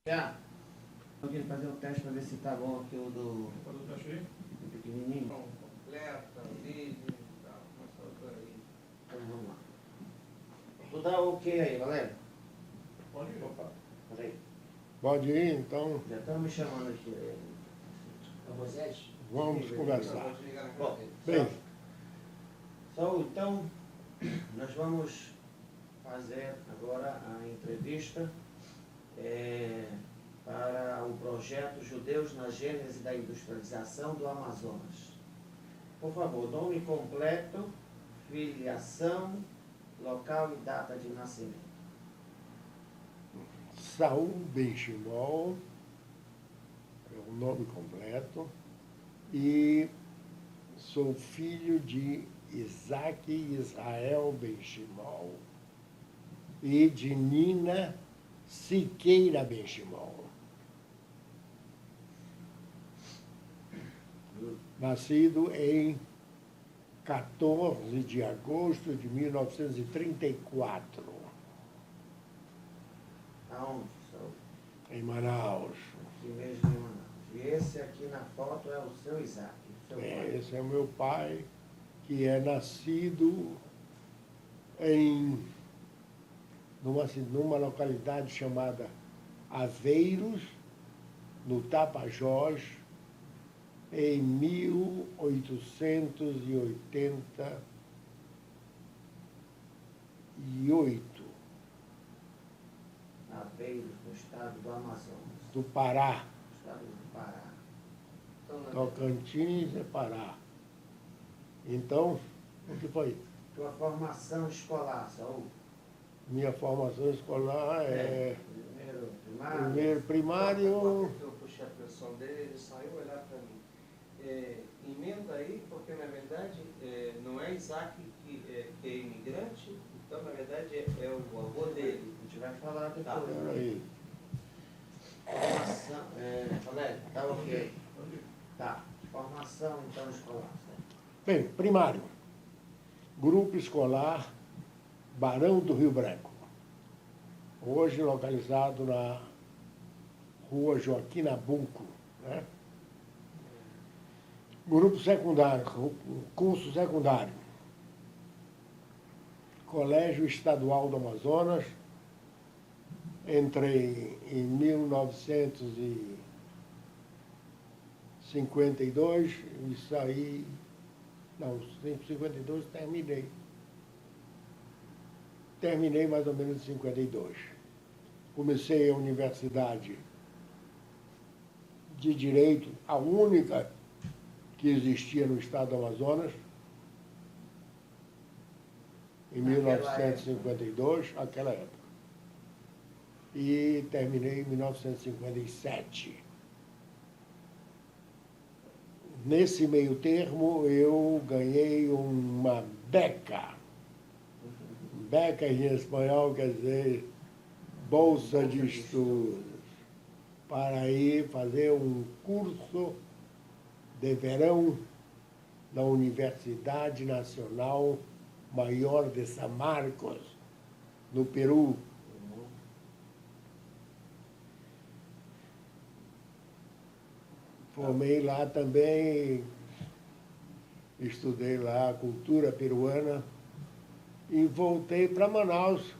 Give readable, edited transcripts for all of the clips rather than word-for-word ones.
Já. Eu queria fazer um teste para ver se tá bom aqui o do. Fazer o teste aí? Do pequenininho. Completa, vídeo e tal, mas aí. Então vamos lá. Tu dá o ok aí, galera? Pode ir. Opa, peraí. Pode ir, então Já estão me chamando aqui. A vocês? vamos Eu conversar. vou desligar na Bom, cara dele. Bem, Saúl, então, nós vamos fazer agora a entrevista para o projeto Judeus na Gênese da Industrialização do Amazonas. Por favor, nome completo, filiação, local e data de nascimento. Saul Benchimol é o nome completo e sou filho de Isaac Israel Benchimol e de Nina Siqueira Benchimol. Nascido em 14 de agosto de 1934, Aonde, Saúl? em Manaus. Aqui mesmo em Manaus. E esse aqui na foto é o seu Isaac, seu pai. Esse é o meu pai, que é nascido numa localidade chamada Aveiros, no Tapajós, em 1888, Aveiros, no estado do Amazonas, do Pará. no estado do Pará. Então, na- Tocantins é Pará. Então, o que foi? Tua formação escolar, Saúl? Minha formação escolar é Primeiro primário. primeiro primário. Porque eu puxei a atenção dele, ele saiu olhar para mim. Emenda aí, porque na verdade não é Isaac que é imigrante, então na verdade é o avô dele. A gente vai falar depois. Tá. Peraí. Formação, Valério, tá ok. Pode ir. Tá. Formação, então, escolar. Certo? Bem, primário. Grupo Escolar Barão do Rio Branco. Hoje localizado na rua Joaquim Nabuco, né? Grupo secundário, curso secundário. Colégio Estadual do Amazonas. Entrei em 1952 e saí. Não, em 52 terminei. Terminei mais ou menos em 52. Comecei a universidade de Direito, a única que existia no estado do Amazonas, em Naquela 1952, aquela época. E terminei em 1957. Nesse meio termo, eu ganhei uma beca. Beca em espanhol quer dizer bolsa de estudos, para ir fazer um curso de verão na Universidade Nacional Maior de San Marcos, no Peru. Formei lá também, estudei lá a cultura peruana e voltei para Manaus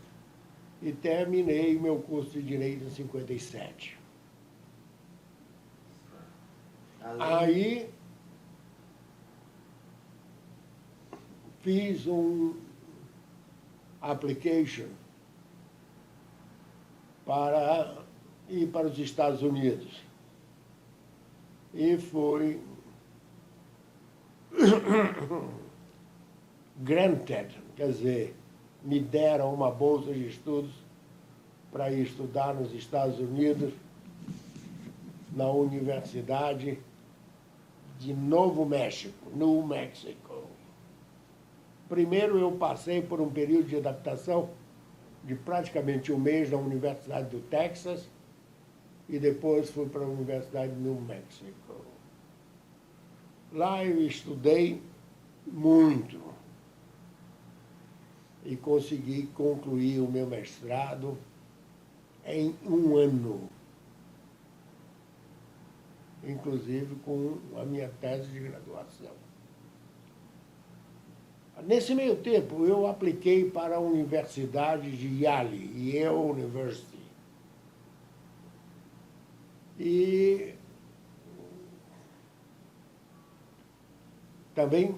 e terminei meu curso de Direito em 57. Aí fiz um application para ir para os Estados Unidos. E foi granted, quer dizer, me deram uma bolsa de estudos para ir estudar nos Estados Unidos, na Universidade de Novo México, New Mexico. Primeiro eu passei por um período de adaptação de praticamente um mês na Universidade do Texas e depois fui para a Universidade de New Mexico. Lá eu estudei muito e consegui concluir o meu mestrado em um ano. inclusive com a minha tese de graduação. Nesse meio tempo, eu apliquei para a Universidade de Yale, Yale University. E também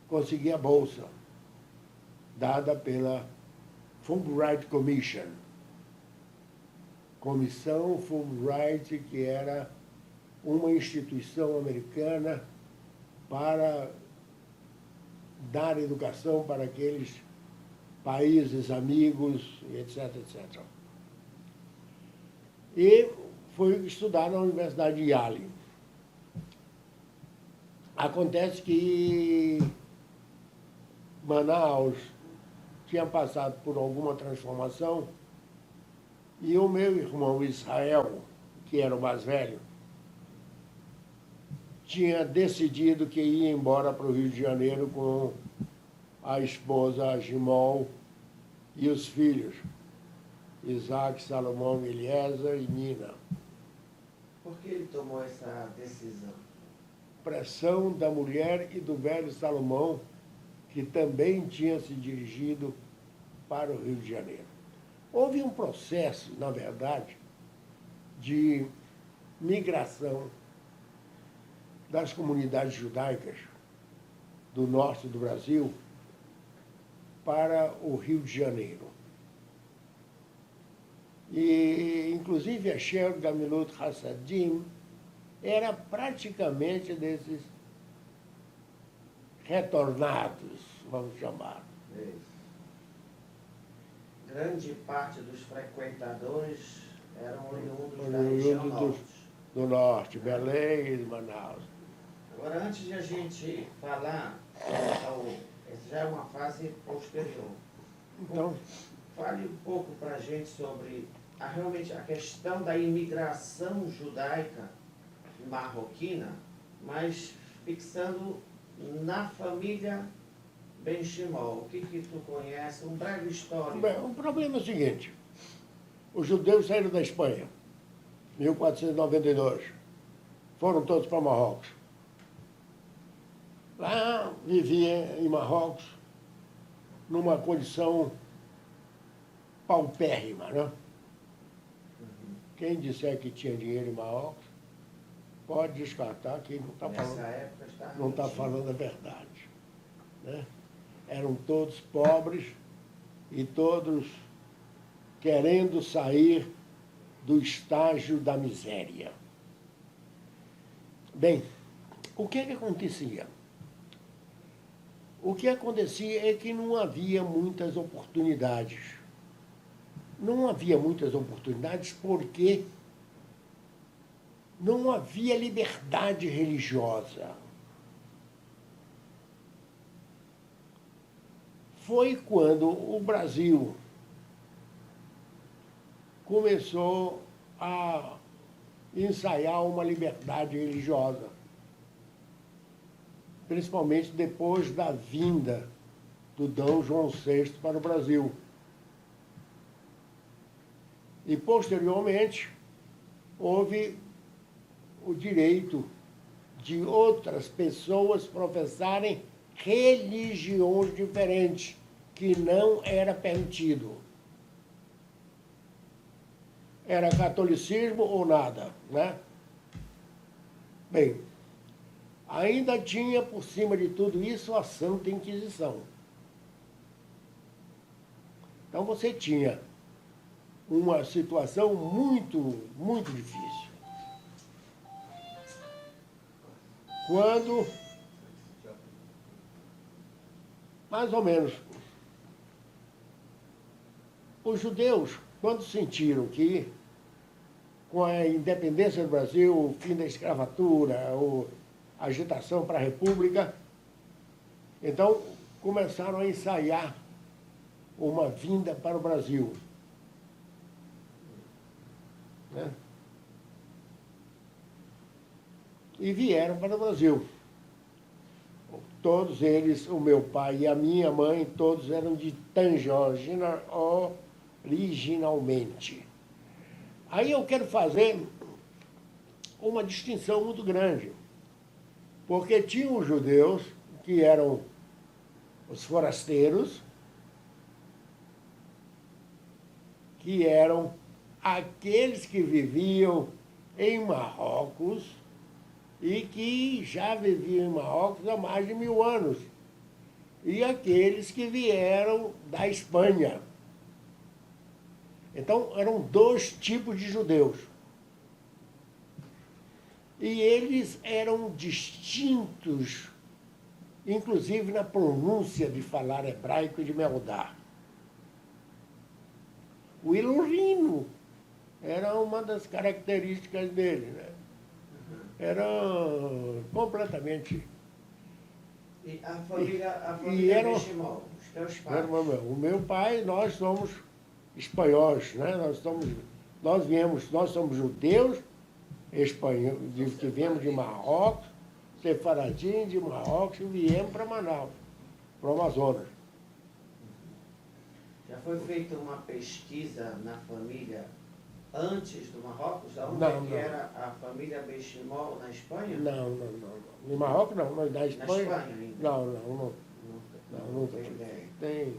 consegui a bolsa, dada pela Fulbright Commission, Comissão Fulbright, que era uma instituição americana para dar educação para aqueles países amigos, etc, etc. E fui estudar na Universidade de Yale. Acontece que Manaus tinha passado por alguma transformação e o meu irmão Israel, que era o mais velho, tinha decidido que ia embora para o Rio de Janeiro com a esposa Gimol e os filhos, Isaac, Salomão, Eliezer e Nina. Por que ele tomou essa decisão? Pressão da mulher e do velho Salomão, que também tinha se dirigido para o Rio de Janeiro. Houve um processo, na verdade, de migração das comunidades judaicas do norte do Brasil para o Rio de Janeiro. E, inclusive, a Shel Gamilut Hassadim era praticamente desses retornados, vamos chamar. Isso. Grande parte dos frequentadores eram oriundos da região norte. Do norte, Belém e Manaus. Agora, antes de a gente falar, essa já é uma fase posterior. Então, Fale um pouco para a gente sobre realmente a questão da imigração judaica marroquina, mas fixando na família Ben-Shimol. O que tu conhece? Um breve histórico. bem, o problema é o seguinte: os judeus saíram da Espanha, em 1492. Foram todos para Marrocos. Lá vivia em Marrocos numa condição paupérrima, né? Quem disser que tinha dinheiro em Marrocos pode descartar que não está Nessa falando, época está não está mentindo. falando a verdade, né? Eram todos pobres e todos querendo sair do estágio da miséria. Bem, o que é que acontecia? O que acontecia é que não havia muitas oportunidades. Não havia muitas oportunidades porque não havia liberdade religiosa. Foi quando o Brasil começou a ensaiar uma liberdade religiosa, principalmente depois da vinda do D. João VI para o Brasil. E, posteriormente, houve o direito de outras pessoas professarem religiões diferentes, que não era permitido. Era catolicismo ou nada, né? Bem, ainda tinha, por cima de tudo isso, a Santa Inquisição. Então, você tinha uma situação muito, muito difícil. Quando, mais ou menos, os judeus, quando sentiram que, com a independência do Brasil, o fim da escravatura, a agitação para a República, então começaram a ensaiar uma vinda para o Brasil. Né? E vieram para o Brasil. Todos eles, o meu pai e a minha mãe, todos eram de Tanger, originalmente. Aí eu quero fazer uma distinção muito grande. Porque tinham os judeus, que eram os forasteiros, que eram aqueles que viviam em Marrocos e que já viviam em Marrocos há mais de 1000 anos. E aqueles que vieram da Espanha. Então, eram 2 tipos de judeus. E eles eram distintos, inclusive na pronúncia de falar hebraico e de meldar. O ilurino era uma das características dele, né? Era completamente... E a família Benchimol, os teus pais? O meu pai, nós somos espanhóis, né? Nós somos judeus, espanhóis, que viemos de Marrocos, sefaradim de Marrocos, e viemos para Manaus, para o Amazonas. Já foi feita uma pesquisa na família antes do Marrocos? Onde Não. era a família Benchimol na Espanha? Não. No Marrocos não, mas na Espanha... Na Espanha ainda? Nunca tem ideia.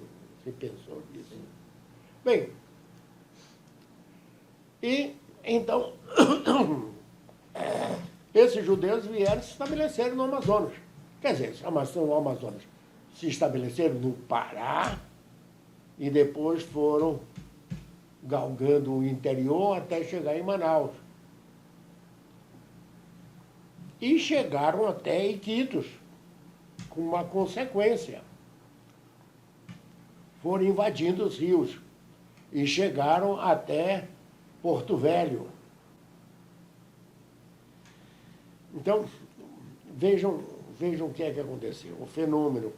se pensou nisso. Bem, e então, esses judeus vieram se estabeleceram no Amazonas. Quer dizer, no Amazonas, se estabeleceram no Pará e depois foram galgando o interior até chegar em Manaus. E chegaram até Iquitos, com uma consequência. Foram invadindo os rios e chegaram até Porto Velho. Então, vejam o que é que aconteceu, o fenômeno.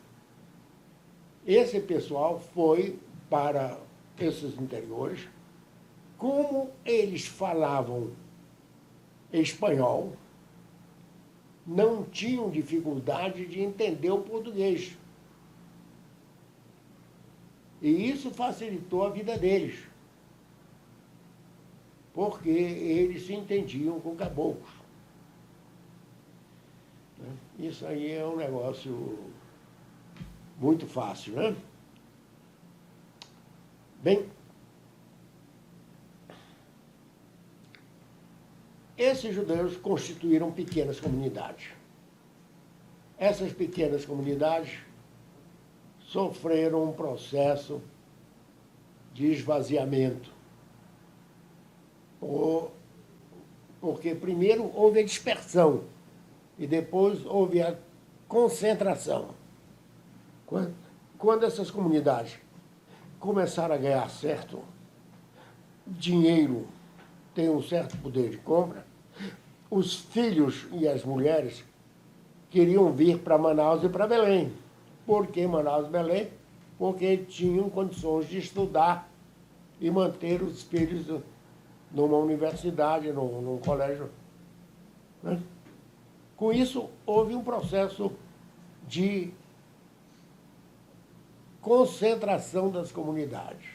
Esse pessoal foi para esses interiores, como eles falavam espanhol, não tinham dificuldade de entender o português. E isso facilitou a vida deles, porque eles se entendiam com caboclos. Isso aí é um negócio muito fácil, né? Bem, esses judeus constituíram pequenas comunidades. Essas pequenas comunidades sofreram um processo de esvaziamento. Porque primeiro houve a dispersão e depois houve a concentração. Quando essas comunidades começaram a ganhar certo dinheiro, tem um certo poder de compra, os filhos e as mulheres queriam vir para Manaus e para Belém. Por que Manaus e Belém? Porque tinham condições de estudar e manter os filhos numa universidade, num colégio. Né? Com isso, houve um processo de concentração das comunidades.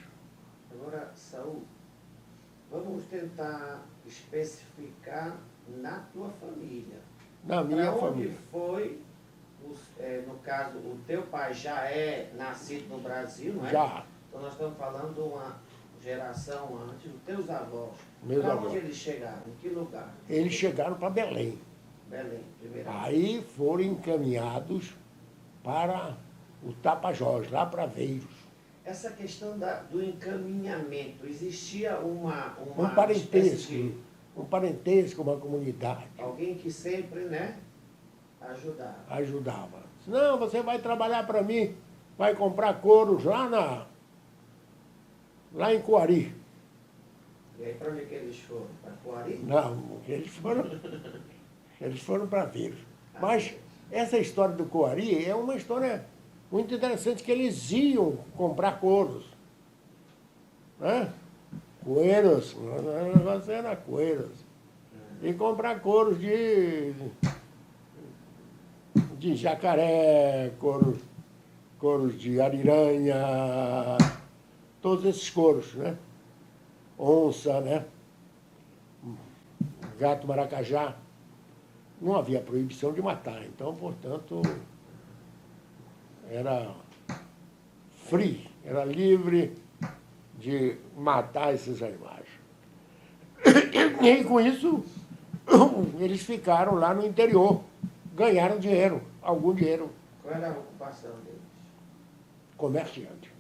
Agora, Saul, vamos tentar especificar na tua família. Na minha Pra onde família. foi, no caso, o teu pai já é nascido no Brasil, não é? Já. Então nós estamos falando de uma geração antes, os teus avós. Meus Para avós. onde eles chegaram? Em que lugar? Eles chegaram para Belém. Belém, primeiro. Aí foram encaminhados para o Tapajós, lá para Veiros. Essa questão do encaminhamento, existia uma Um espécie parentesco, de um parentesco, uma comunidade. alguém que sempre, né, Ajudava. Não, você vai trabalhar para mim, vai comprar couros lá em Coari. E aí, para onde que eles foram? Para Coari? Não, eles foram para Veiros. Mas essa história do Coari é uma história muito interessante, que eles iam comprar couros. Né? Coeiros, o negócio era coeiros. E comprar couros de jacaré, couros de ariranha, todos esses couros, né? Onça, né? gato maracajá, não havia proibição de matar. Então, portanto, era free, era livre de matar esses animais. E com isso, eles ficaram lá no interior, ganharam dinheiro, algum dinheiro. Qual era a ocupação deles? Comerciante.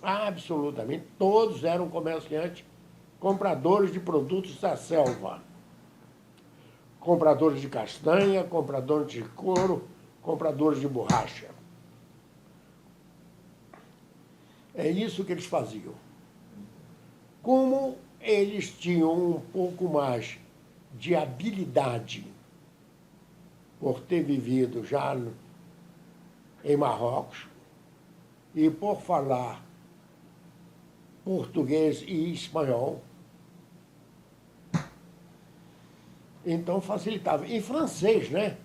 Absolutamente, todos eram comerciantes, compradores de produtos da selva. Compradores de castanha, compradores de couro, compradores de borracha. É isso que eles faziam. Como eles tinham um pouco mais de habilidade por ter vivido já em Marrocos e por falar português e espanhol, então facilitava. E francês, né?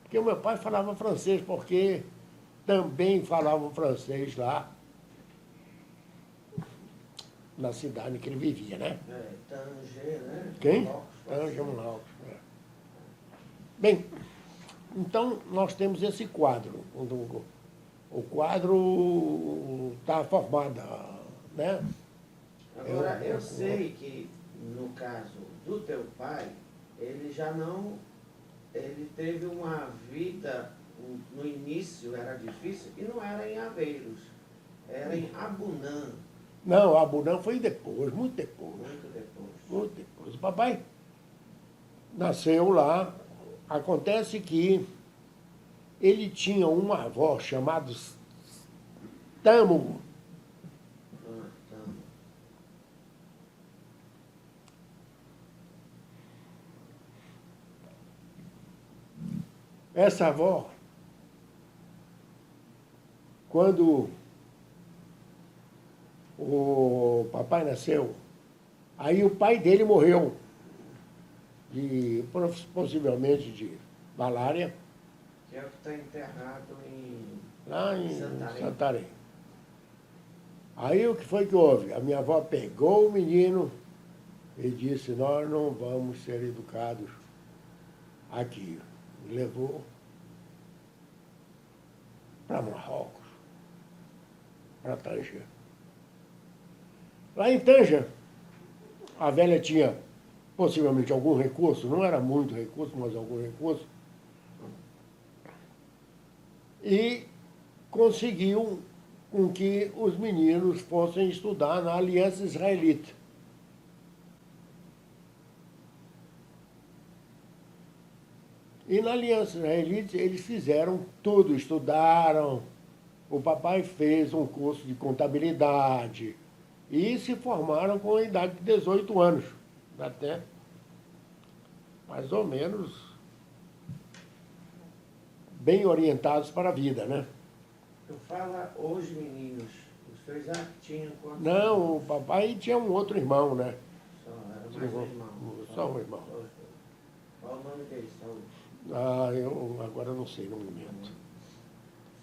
Porque o meu pai falava francês, porque também falava francês lá na cidade que ele vivia, né? Tanger, né? Quem? Marrocos, Tanger, Marrocos. Bem, então nós temos esse quadro. O quadro está formado, né? Agora, eu sei que, no caso do teu pai, ele já não... Ele teve uma vida, no início era difícil, e não era em Aveiros, era em Abunã, Não, Abunã foi depois, muito depois. muito depois. Muito depois. O papai nasceu lá. Acontece que ele tinha uma avó chamada Tamo. Então, Essa avó, quando o papai nasceu, aí o pai dele morreu, possivelmente de malária, que é o que está enterrado lá em Santarém. Santarém. Aí o que foi que houve? A minha avó pegou o menino e disse, nós não vamos ser educados aqui. E levou para Marrocos, para Tanger. Lá em Tanger, a velha tinha possivelmente algum recurso, não era muito recurso, mas algum recurso, e conseguiu com que os meninos fossem estudar na Aliança Israelita. E na Aliança Israelita eles fizeram tudo, estudaram. O papai fez um curso de contabilidade e se formaram com a idade de 18 anos, até mais ou menos bem orientados para a vida, né? Tu fala os meninos, os teus já tinham quantos? Não, o papai tinha um outro irmão, né? Só, era mais um irmão. Só um irmão. Qual o nome dele? Só um. Eu agora não sei no momento.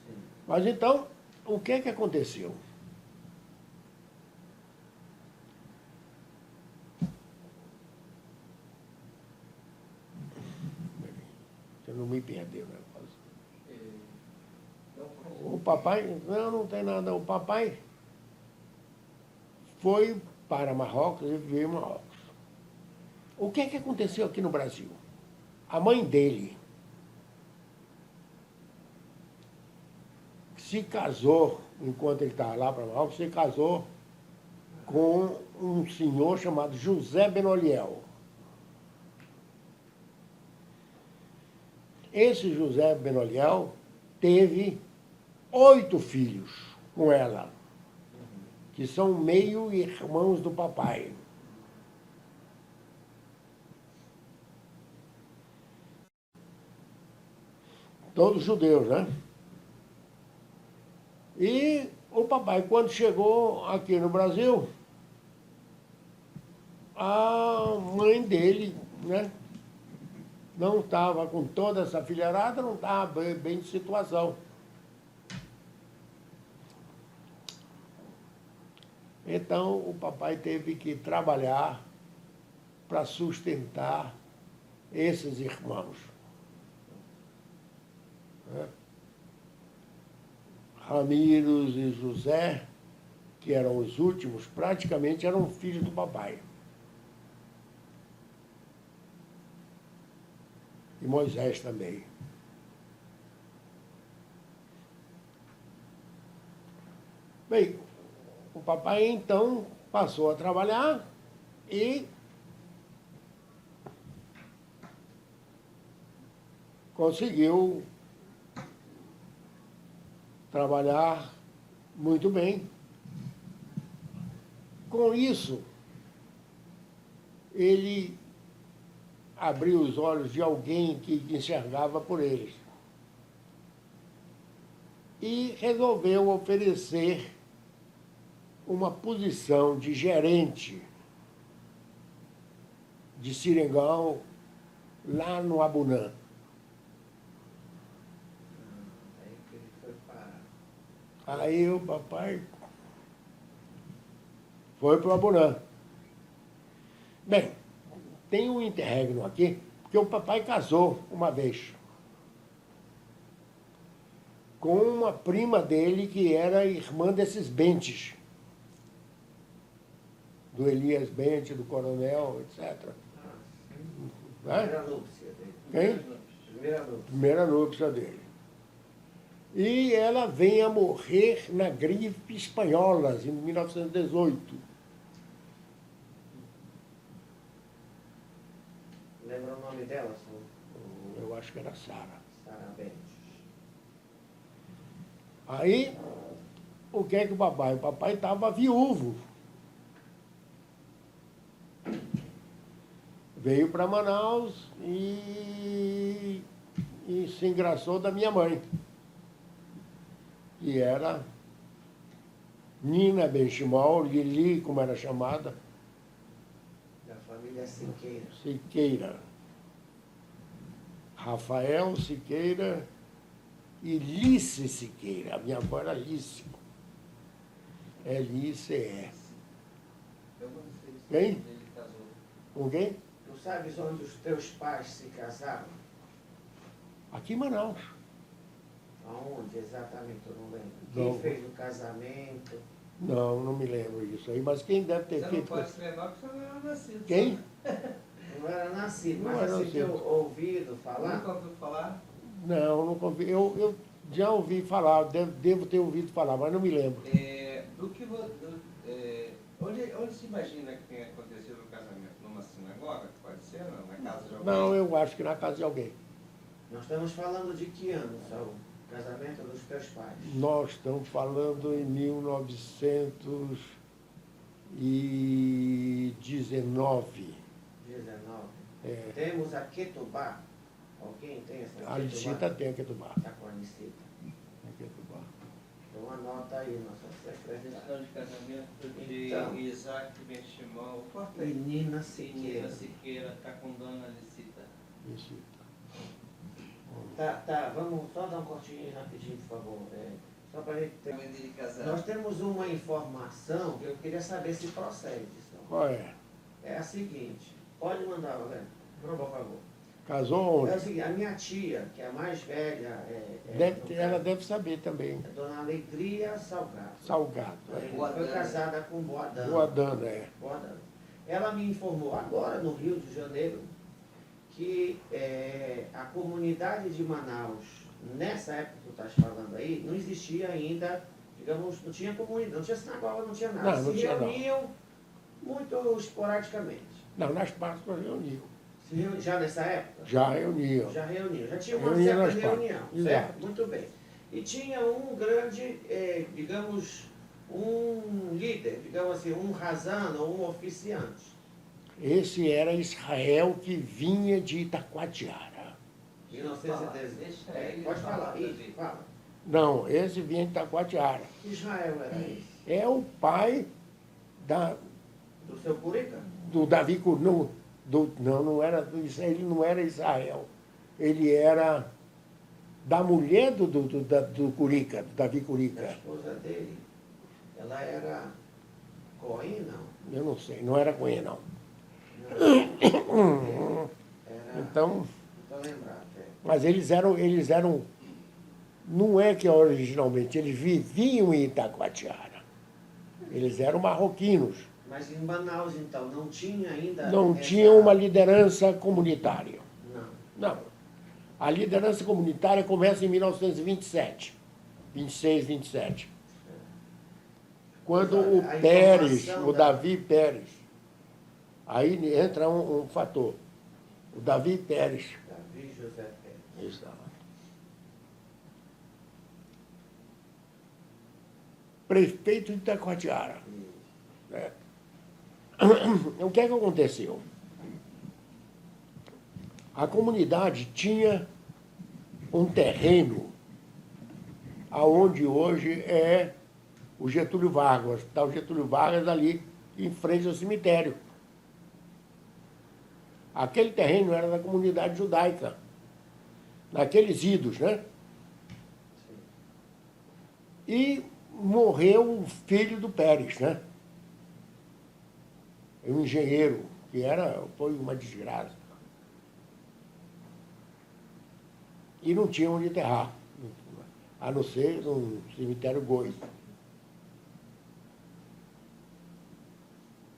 Sim. Mas então, o que é que aconteceu? Você não me perdeu, né? O papai, não tem nada. O papai foi para Marrocos e viveu em Marrocos. O que é que aconteceu aqui no Brasil? A mãe dele se casou, enquanto ele estava lá para Marrocos, se casou com um senhor chamado José Benoliel. Esse José Benoliel teve 8 filhos com ela, que são meio-irmãos do papai. Todos judeus, né? E o papai, quando chegou aqui no Brasil, a mãe dele, né, não estava com toda essa filharada, não estava bem de situação. Então, o papai teve que trabalhar para sustentar esses irmãos. Né? Ramiro e José, que eram os últimos, praticamente eram filhos do papai. E Moisés também. Bem, o papai então passou a trabalhar e conseguiu trabalhar muito bem. Com isso, ele abriu os olhos de alguém que enxergava por eles e resolveu oferecer uma posição de gerente de seringal lá no Abunã. Aí que ele foi parar. Aí o papai foi para o Abunã. Bem, tem um interregno aqui, porque o papai casou uma vez com uma prima dele que era irmã desses Bentes, do Elias Bente, do coronel, etc. Né? Primeira núpcia dele. Quem? Primeira núpcia. Primeira núpcia dele. E ela vem a morrer na gripe espanhola, em 1918. Lembra o nome dela, senhor? Eu acho que era Sara. Sara Bentes. Aí, o que é que o papai? O papai estava viúvo. Veio para Manaus e se engraçou da minha mãe, que era Nina Benchimol, Lili, como era chamada, Da família Siqueira. Siqueira. Rafael Siqueira e Lice Siqueira. A minha avó era Lice. L-I-C-E. Eu não sei se Quem? ele casou. Com quem? Tu sabes onde os teus pais se casaram? Aqui em Manaus. Aonde exatamente? Eu não lembro. Não. Quem fez o casamento? Não, não me lembro disso aí. Mas quem deve ter Você não feito... pode se lembrar porque você não era nascido. Quem? Não era nascido, Não mas era assim nascido. teu ouvido falar? Nunca ouviu falar? Não, nunca ouvi. Eu já ouvi falar, devo ter ouvido falar, mas não me lembro. Do que onde se imagina que tenha acontecido o casamento? Numa sinagoga? Pode ser? Não? Na casa de alguém? Não, eu acho que na casa de alguém. Nós estamos falando de que ano, Saul? Casamento dos teus pais. Nós estamos falando em 1919. 19. É, Temos a Ketubá. Alguém tem essa a Licita tem a Ketubá. Está com a Licita. A Ketubá. Então anota aí nossa A secretária. questão de casamento de Então. Isaac Ben-Shimon. Corta E aí. Nina Siqueira. Siqueira. Siqueira está com Dona Licita. Licita. Tá, vamos só dar um cortinho rapidinho, por favor. Só para a gente ter... Também dele casar. Nós temos uma informação que eu queria saber se procede. Saul. Qual é? É a seguinte. Pode mandar, Valente, por favor. Casou É o onde? seguinte, a minha tia, que é a mais velha, Ela deve saber também. é Dona Alegria Salgado. Salgado. Ela É. foi Boadana. casada com Boadana. Boadana, é. Boadana. Ela me informou agora, no Rio de Janeiro, que a comunidade de Manaus, nessa época que tu estás falando aí, não existia ainda, digamos, não tinha comunidade, não tinha sinagoga, não tinha nada. Não Se tinha, não. reuniam muito esporadicamente. Não, nas Páscoas reuniam. Já nessa época? Já reuniam. Já reuniam, já tinha uma Reunia certa nas partes. reunião, Exato. certo? Muito bem. E tinha um grande, digamos, um líder, digamos assim, um razano, um oficiante. Esse era Israel que vinha de Itacoatiara. 1910. Deixa ele Pode falar, falar, isso, Davi. fala. Não, esse vinha de Itacoatiara. Que Israel era esse? É o pai Do seu Curica? do Davi Curica. Não era ele não era Israel. Ele era da mulher do Curica, do Davi A Curica. esposa dele. Ela era Cohen, não? Eu não sei, não era com ele, não. Era, Então, tô lembrado, é. mas eles eram, não é que originalmente, eles viviam em Itacoatiara. Eles eram marroquinos. Mas em Manaus, então, não tinha ainda... Não essa- tinha uma liderança comunitária. Não. Não. A liderança comunitária começa em 1927, 26, 27. Quando o A Pérez, informação o da- Davi Pérez, aí entra um fator. O Davi Pérez. Davi José Pérez. Isso. Prefeito de Itacoatiara. Né? O que é que aconteceu? A comunidade tinha um terreno aonde hoje é o Getúlio Vargas. Está o Getúlio Vargas ali em frente ao cemitério. Aquele terreno era da comunidade judaica, naqueles idos, né? E morreu o filho do Pérez, né? Um engenheiro, que foi uma desgraça. E não tinha onde enterrar, a não ser num cemitério Goi.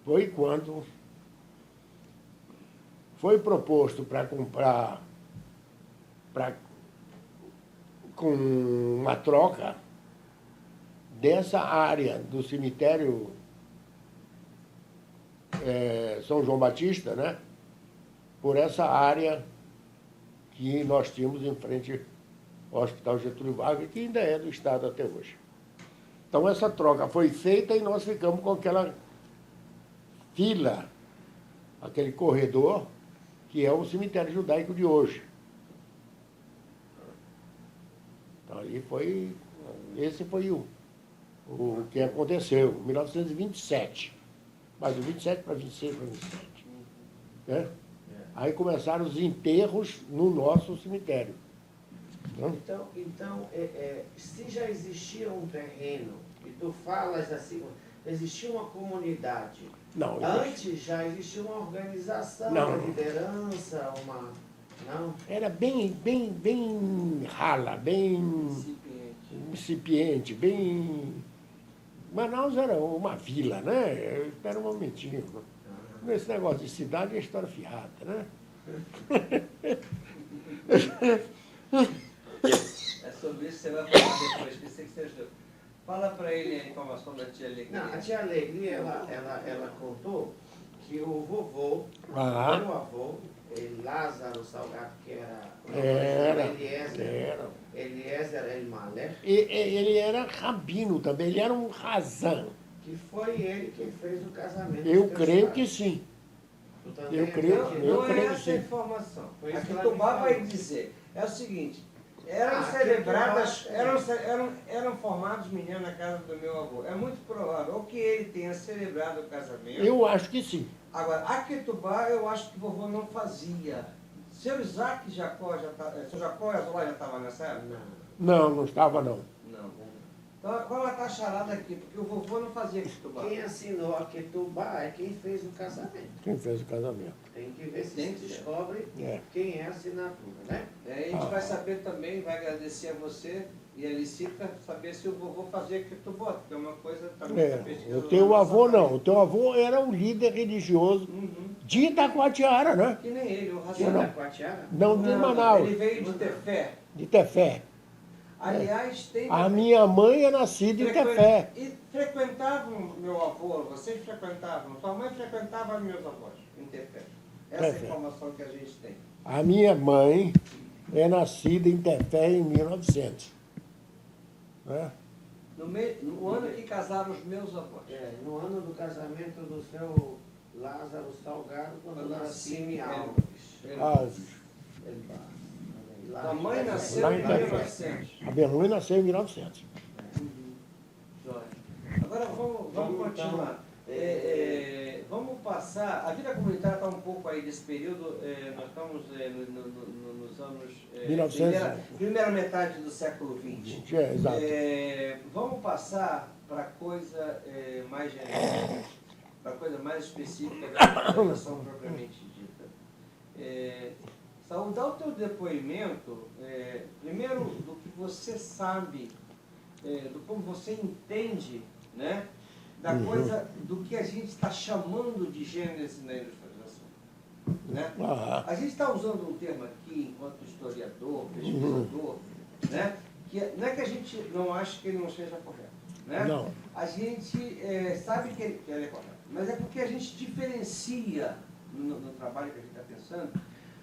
Foi quando foi proposto para comprar, com uma troca dessa área do cemitério São João Batista, né? Por essa área que nós tínhamos em frente ao Hospital Getúlio Vargas, que ainda é do Estado até hoje. Então, essa troca foi feita e nós ficamos com aquela fila, aquele corredor, que é o cemitério judaico de hoje. Então, esse foi o que aconteceu, em 1927. Mas de 27 para 26 para 27. Né? Aí começaram os enterros no nosso cemitério. Né? Então se já existia um terreno, e tu falas assim, existia uma comunidade, Não, antes já existia uma organização, Não. uma liderança, uma... Não? era bem rala, bem incipiente, bem... Manaus era uma vila, né? Era um momentinho. Esse negócio de cidade é história fiada, né? É sobre isso que você vai falar depois, que você ajudou. Fala para ele a informação da tia Alegria. Não, a tia Alegria, ela contou que o vovô, Ah. meu avô, Lázaro Salgado, que Era. Eliezer Elmaleh, Ele era rabino também, ele era um razão. que foi ele quem fez o casamento. Eu dos teus creio pais. que sim. Tu também eu creio acredita? que- eu Não creio é essa a sim. informação. Foi A isso que ela Quitubá me vai falou. dizer. É o seguinte, eram formados meninos na casa do meu avô. É muito provável ou que ele tenha celebrado o casamento. Eu acho que sim. Agora, a Quitubá eu acho que o vovô não fazia. Seu Isaac Jacó seu Jacó e Azulá já estavam nessa época? Não. Não estava não. Não. Então qual ela está charada aqui? Porque o vovô não fazia Quitubá. Quem assinou a Quetubá é quem fez o casamento. Quem fez o casamento. Tem que ver se Tem se que ser. descobre É. quem é a assinatura, né? Aí a gente vai saber também, vai agradecer a você e a Licita, saber se o vovô fazia Quitubá, porque é uma coisa também que a pesquisa O não teu passa avô pra não. ele. O teu avô era um líder religioso Uhum. de Itacoatiara, né? Que nem ele, o Quem é Racional. da Quatiara? Não de Manaus, Ele veio de Tefé. de Tefé. Aliás, tem... A minha mãe é nascida em Tefé. E frequentavam meu avô, vocês frequentavam, sua mãe frequentava meus avós em Tefé. Essa é a Tefé. informação que a gente tem. A minha mãe é nascida em Tefé em 1900. Né? No ano que casaram os meus avós. No ano do casamento do seu Lázaro Salgado com a dona Nasci- Cine Alves. Alves. Lá A em mãe Tefé. nasceu Lá em em Tefé. 1900. A minha mãe nasceu em 1900. Joia. Agora vamos Vamos, continuar. Vamos passar. A vida comunitária está um pouco aí desse período. Nós estamos nos anos. 1900. Primeira metade do século XX. Exato. Vamos passar para coisa mais genérica. para a coisa mais específica da industrialização propriamente dita. Saudar o teu depoimento, primeiro, do que você sabe, do como você entende, né, da coisa, do que a gente está chamando de gênese na industrialização. Né? A gente está usando um termo aqui, enquanto historiador, pesquisador, né, que não é que a gente não ache que ele não seja correto. Né? Não. A gente sabe que ele é correto, mas é porque a gente diferencia no trabalho que a gente está pensando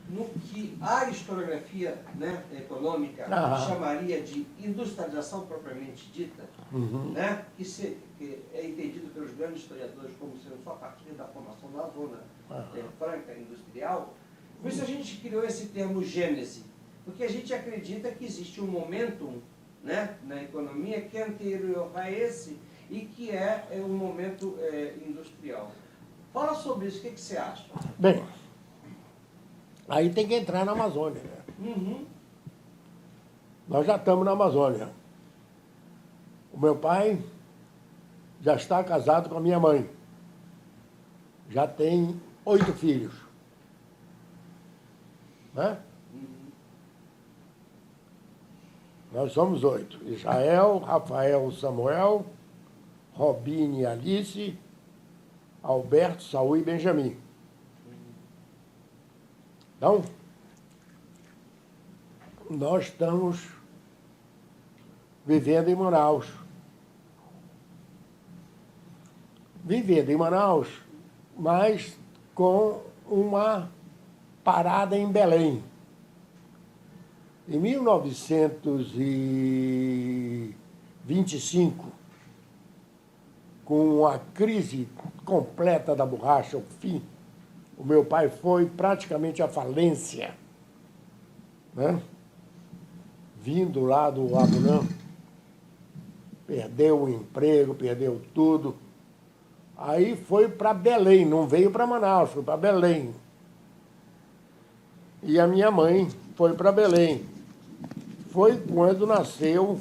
no que a historiografia, né, econômica chamaria de industrialização propriamente dita, né, que é entendido pelos grandes historiadores como sendo só a partir da formação da zona franca industrial. Por isso a gente criou esse termo gênese, porque a gente acredita que existe um momentum, né, na economia que é anterior a esse e que é um momento industrial. Fala sobre isso, o que você acha? Bem, aí tem que entrar na Amazônia. Né? Nós já estamos na Amazônia. O meu pai já está casado com a minha mãe. Já tem 8 filhos. Né? Nós somos 8. Israel, Rafael, Samuel, Robine, Alice, Alberto, Saul e Benjamin. Então, nós estamos vivendo em Manaus. Vivendo em Manaus, mas com uma parada em Belém. Em 1925, com a crise completa da borracha, o fim, o meu pai foi praticamente à falência, né? Vindo lá do Abunã, perdeu o emprego, perdeu tudo. Aí foi para Belém, não veio para Manaus, foi para Belém. E a minha mãe foi para Belém. Foi quando nasceu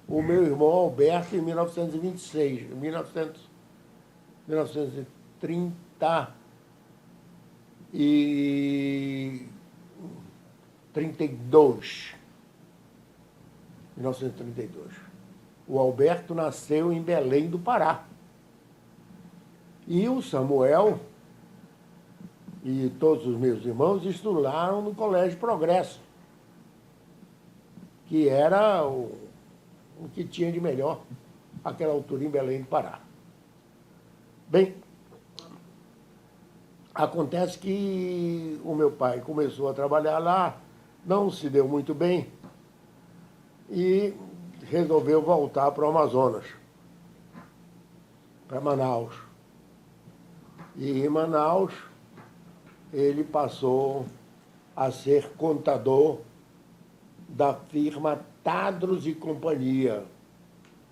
o meu irmão Alberto em 1926, 1932. O Alberto nasceu em Belém do Pará. E o Samuel e todos os meus irmãos estudaram no Colégio Progresso, que era o que tinha de melhor àquela altura em Belém do Pará. Bem, acontece que o meu pai começou a trabalhar lá, não se deu muito bem e resolveu voltar para o Amazonas, para Manaus. E em Manaus ele passou a ser contador da firma Tadros e Companhia,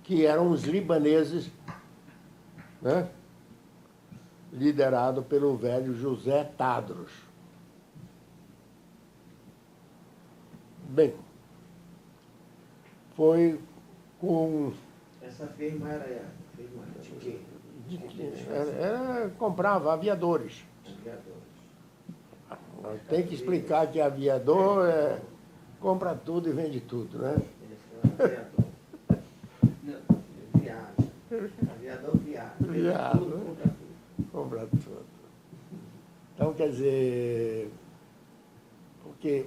que eram os libaneses, né? Liderado pelo velho José Tadros. Bem, foi com... Essa firma era firma de quê? Comprava aviadores. Aviadores. Tem que explicar que aviador compra tudo e vende tudo, né? Aviador. Viagem. Aviador viaja. Viaja, Tudo, né? compra tudo. Compra tudo. Então, quer dizer, porque...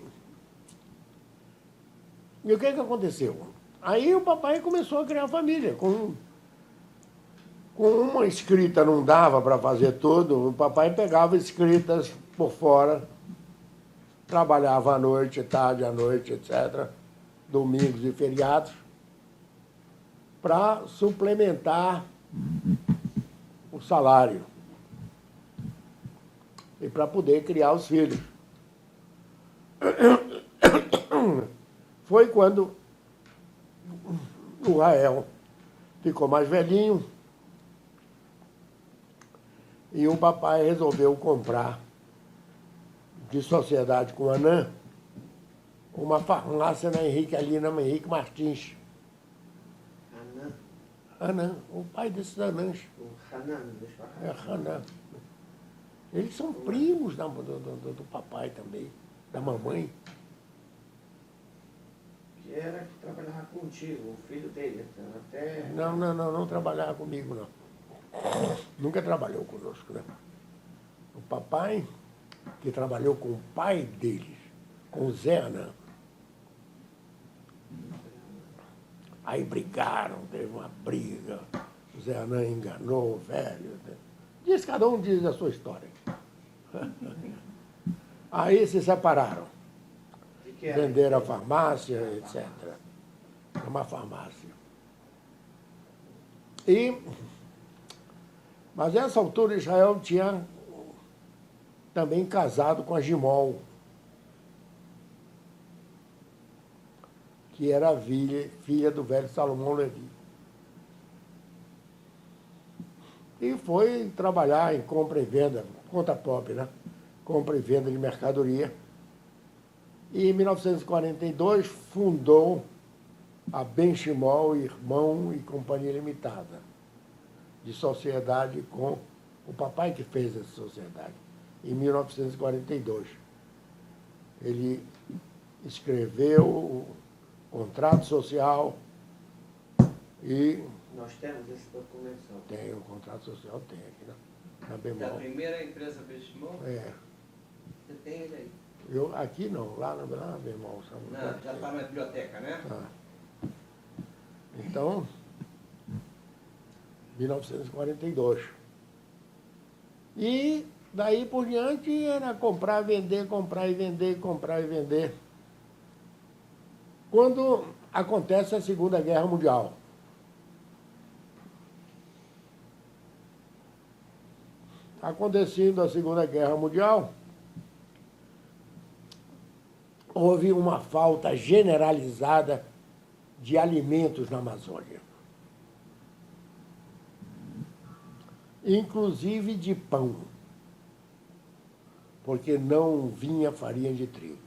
E o que aconteceu? Aí o papai começou a criar família. Com uma escrita não dava para fazer tudo, o papai pegava escritas por fora, trabalhava à noite, tarde, à noite, etc., domingos e feriados, para suplementar o salário e para poder criar os filhos. Foi quando o Rael ficou mais velhinho e o papai resolveu comprar, de sociedade com a Anã, uma farmácia na Henrique Martins. Anã. Anã, o pai desses Anãs. O Hanan, dos É Pacajus. Hanan. Eles são primos do papai também, da mamãe. Que era que trabalhava contigo, o filho dele. Então, até... Não trabalhava comigo, não. Nunca trabalhou conosco, né? O papai, que trabalhou com o pai deles, com o Zé Hanan. Aí brigaram, teve uma briga. O Zé Hanan enganou o velho. Cada um diz a sua história. Aí se separaram. De que era? Venderam a farmácia, etc. Uma farmácia. Mas nessa altura Israel tinha também casado com a Gimol, que era a filha do velho Salomão Levi. E foi trabalhar em compra e venda, conta própria, né? Compra e venda de mercadoria. E em 1942 fundou a Benchimol Irmão e Companhia Limitada, de sociedade com o papai que fez essa sociedade, em 1942. Ele escreveu o contrato social e... Nós temos esse documento. Tem, o contrato social tem aqui na Da Bemol. primeira empresa Benchimol, É. você tem ele aí. Aqui não, lá na Bemol. Não, já está na biblioteca, né? Tá. Então, 1942. E daí por diante era comprar, vender, comprar e vender, comprar e vender. Quando acontece a Segunda Guerra Mundial. Acontecendo a Segunda Guerra Mundial, houve uma falta generalizada de alimentos na Amazônia. Inclusive de pão, porque não vinha farinha de trigo.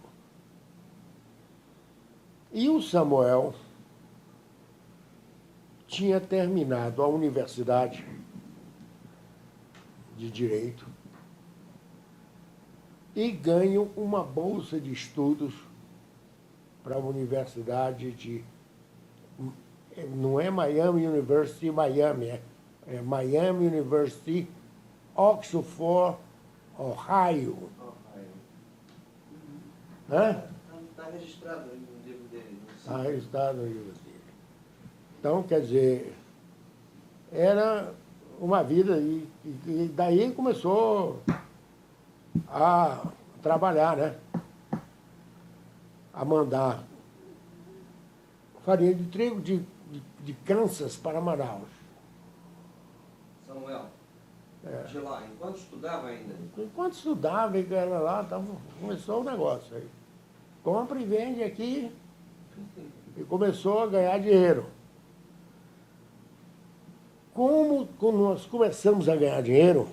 E o Samuel tinha terminado a universidade de Direito e ganho uma bolsa de estudos para a Universidade de... Não é Miami University, Miami, é Miami University, Oxford, Ohio. Está registrado no livro dele. Está registrado no livro dele. Então, quer dizer, era uma vida e daí começou a trabalhar, né? A mandar farinha de trigo de Kansas para Manaus. Samuel, É. de lá, enquanto estudava ainda, Enquanto estudava e era lá, começou o negócio aí. Compra e vende aqui e começou a ganhar dinheiro. Como nós começamos a ganhar dinheiro,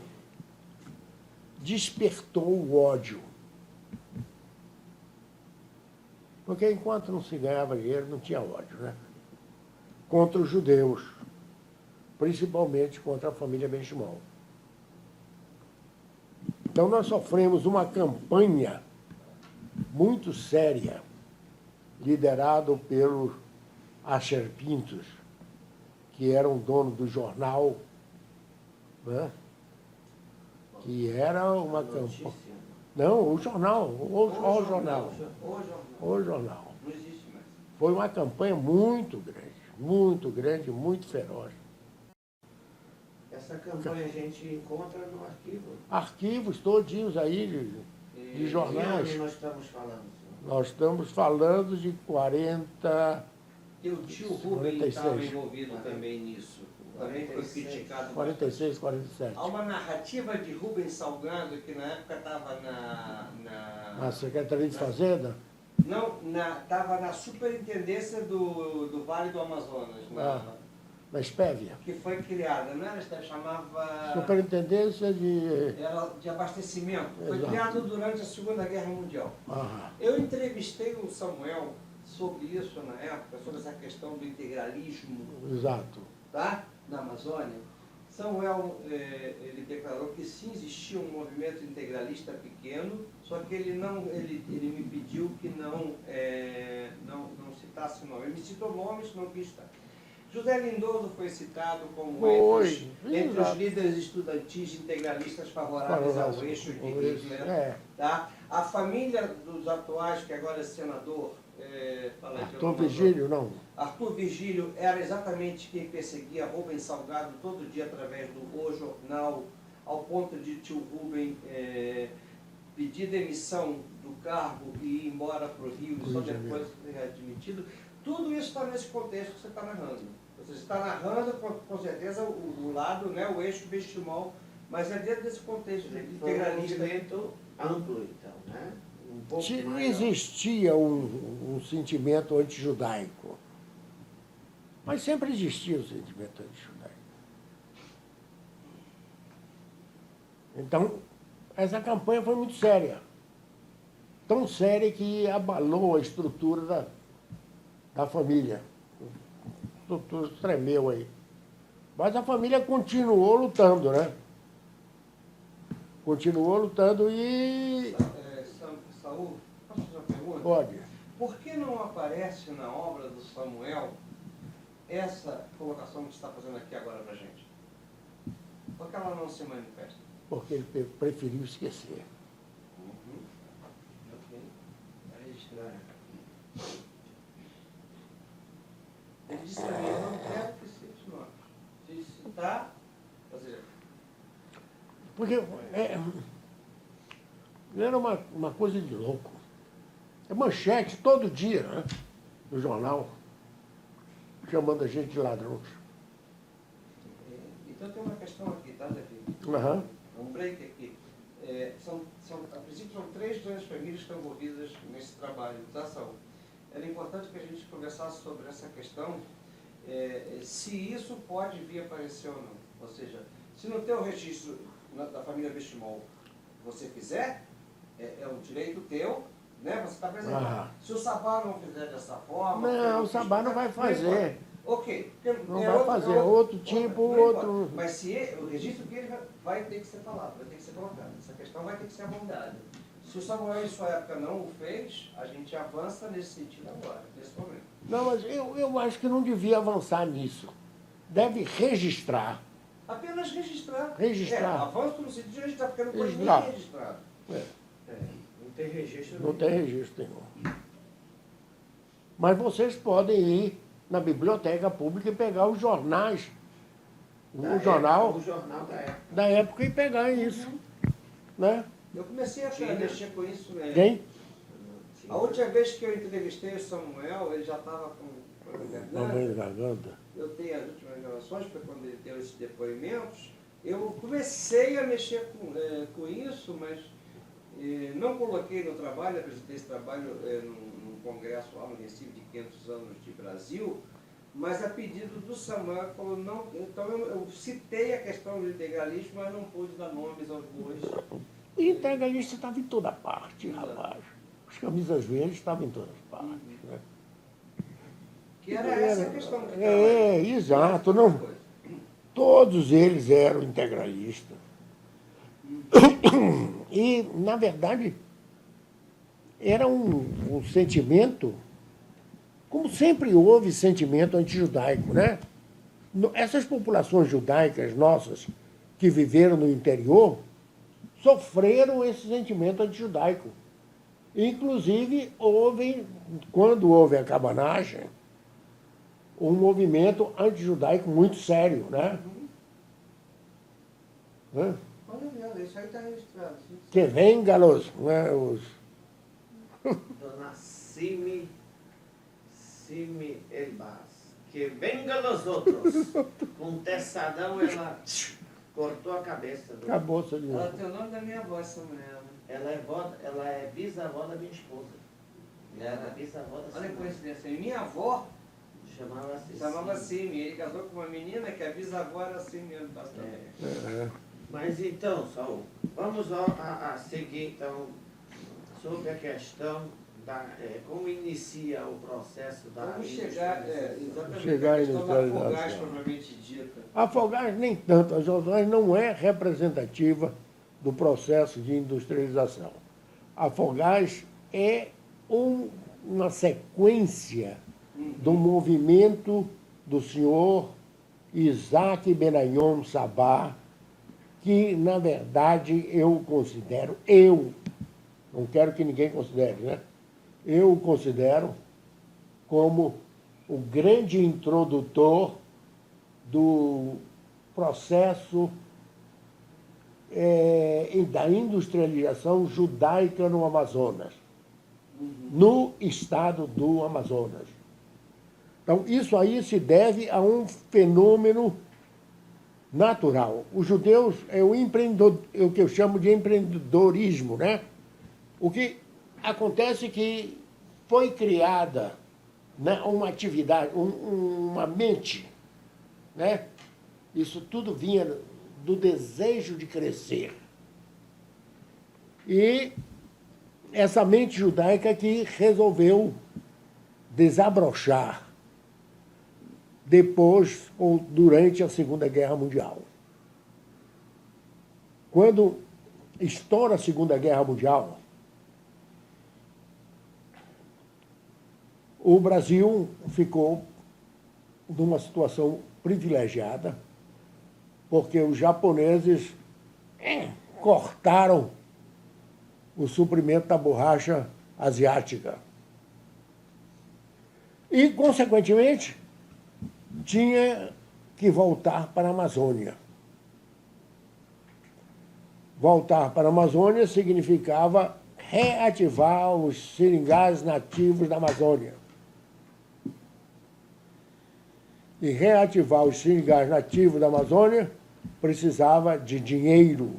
despertou o ódio. Porque enquanto não se ganhava dinheiro, não tinha ódio, né? Contra os judeus, principalmente contra a família Benchimol. Então nós sofremos uma campanha muito séria, liderado pelos Asher Pintos, que era um dono do jornal, né? Que era uma campanha... Não, o jornal, o jornal. O jornal. não existe mais. Foi uma campanha muito grande, muito feroz. Essa campanha a gente encontra no arquivo. Arquivos todinhos aí de jornais. De onde nós estamos falando, senhor? Nós estamos falando de 40, Teu tio Rubem 46. estava envolvido também nisso. Também foi 46. criticado. 46, 47. Há uma narrativa de Rubens Salgado, que na época estava Na Secretaria de Fazenda? Não, estava na superintendência do Vale do Amazonas, Na Espévia. que foi criada, não era? Chamava... Superintendência de... Era de abastecimento. Foi Exato. criado durante a Segunda Guerra Mundial. Ah, Eu entrevistei o Samuel sobre isso na época, sobre essa questão do integralismo, exato. tá? Na Amazônia. Samuel, ele declarou que sim, existia um movimento integralista pequeno, só que ele me pediu que não citasse o nome. Ele me citou nomes, não quis citar. José Lindoso foi citado como entre os líderes estudantis integralistas favoráveis ao eixo de Hitler. Tá? A família dos atuais, que agora é senador, Arthur Virgílio, não. Arthur Virgílio era exatamente quem perseguia Rubens Salgado todo dia através do O Jornal, ao ponto de tio Rubem pedir demissão do cargo e ir embora para o Rio e só depois ser admitido. Tudo isso está nesse contexto que você está narrando. Você está narrando, com certeza, o lado, né, o eixo bestimal, mas é dentro desse contexto integralista. Foi um movimento amplo, então, né? Um pouco maior. Existia um sentimento antijudaico, mas sempre existia o sentimento antijudaico. Então, essa campanha foi muito séria. Tão séria que abalou a estrutura da família. A estrutura tremeu aí. Mas a família continuou lutando, né? Continuou lutando e... Saul, posso fazer uma pergunta? Pode. Por que não aparece na obra do Samuel essa colocação que você está fazendo aqui agora para a gente? Por que ela não se manifesta? Porque ele preferiu esquecer. Ok. Vai registrar. Ele disse para mim, eu não quero que cite o nome. Se citar, ou seja... Porque era uma coisa de louco. É manchete todo dia, né? No jornal, chamando a gente de ladrões. Então tem uma questão aqui, tá, Davi? Uhum. Um break aqui. A princípio são 3 grandes famílias que estão envolvidas nesse trabalho da saúde. Era importante que a gente conversasse sobre essa questão, se isso pode vir a aparecer ou não. Ou seja, se no teu registro da família Bestimol você fizer, é um direito teu, né? Você está apresentando. Se o Sabá não fizer dessa forma... Não, o Sabá não vai fazer. Ok. Não vai fazer, outro tipo, outro... Mas se o registro dele vai ter que ser falado, vai ter que ser colocado. Essa questão vai ter que ser abordada. Se o Samuel, em sua época, não o fez, a gente avança nesse sentido agora, nesse momento. Não, mas eu acho que não devia avançar nisso. Deve registrar. Apenas registrar. Registrar. Avanço no sentido de registrar, porque não pode nem registrar. Não tem registro. Não tem registro nenhum. Mas vocês podem ir na biblioteca pública e pegar os jornais, o jornal da época e pegar isso. Né? Eu comecei a mexer com isso, né? Quem? A última vez que eu entrevistei o Samuel, ele já estava com garganta. Eu tenho as últimas gravações, foi quando ele deu esses depoimentos. Eu comecei a mexer com isso, mas não coloquei no trabalho, apresentei esse trabalho num congresso lá no Recife de 500 anos de Brasil, mas a pedido do Samuel, ele falou, não, então eu citei a questão do integralismo, mas não pude dar nomes aos bois. O integralista estava em toda parte, rapaz. Os camisas verdes estavam em todas partes. Né? Que era essa a questão que exato. Não, todos eles eram integralistas. E, na verdade, era um sentimento, como sempre houve sentimento antijudaico, né? Essas populações judaicas nossas que viveram no interior sofreram esse sentimento antijudaico. Inclusive, quando houve a cabanagem, um movimento antijudaico muito sério, né? Olha, isso aí está registrado. Que venga né, os... Dona Simi Elbaz. Que venga os outros. Com um teçadão, ela cortou a cabeça do... Acabou-se de... Ela tem o nome da minha avó, Samuel. Ela é bisavó da minha esposa. Ela era bisavó da Olha a Simi. coincidência. Minha avó Chamava Simi. Ele casou com uma menina que a bisavó era Simi Elbaz também. Mas então, Saul, vamos a seguir então sobre a questão como inicia o processo da Vamos chegar, exatamente, Chegar à a questão da industrialização. Afogás propriamente dita. A Afogás nem tanto, a Afogás não é representativa do processo de industrialização. A Afogás é uma sequência do movimento do senhor Isaac Benayon Sabah, que, na verdade, eu considero, não quero que ninguém considere, né? Eu o considero como o grande introdutor do processo da industrialização judaica no Amazonas, no estado do Amazonas. Então, isso aí se deve a um fenômeno natural. Os judeus é o que eu chamo de empreendedorismo, né? O que acontece é que foi criada, né, uma atividade, uma mente, né? Isso tudo vinha do desejo de crescer. E essa mente judaica que resolveu desabrochar depois ou durante a Segunda Guerra Mundial. Quando estoura a Segunda Guerra Mundial, o Brasil ficou numa situação privilegiada, porque os japoneses cortaram o suprimento da borracha asiática. E, consequentemente, tinha que voltar para a Amazônia. Voltar para a Amazônia significava reativar os seringais nativos da Amazônia. E reativar os seringais nativos da Amazônia precisava de dinheiro.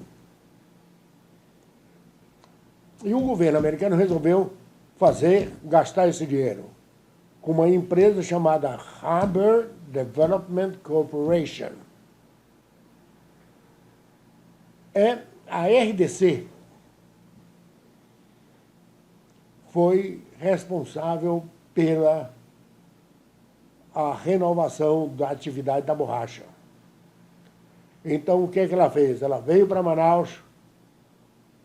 E o governo americano resolveu gastar esse dinheiro com uma empresa chamada Harbor Development Corporation. A RDC foi responsável pela a renovação da atividade da borracha. Então, o que é que ela fez? Ela veio para Manaus,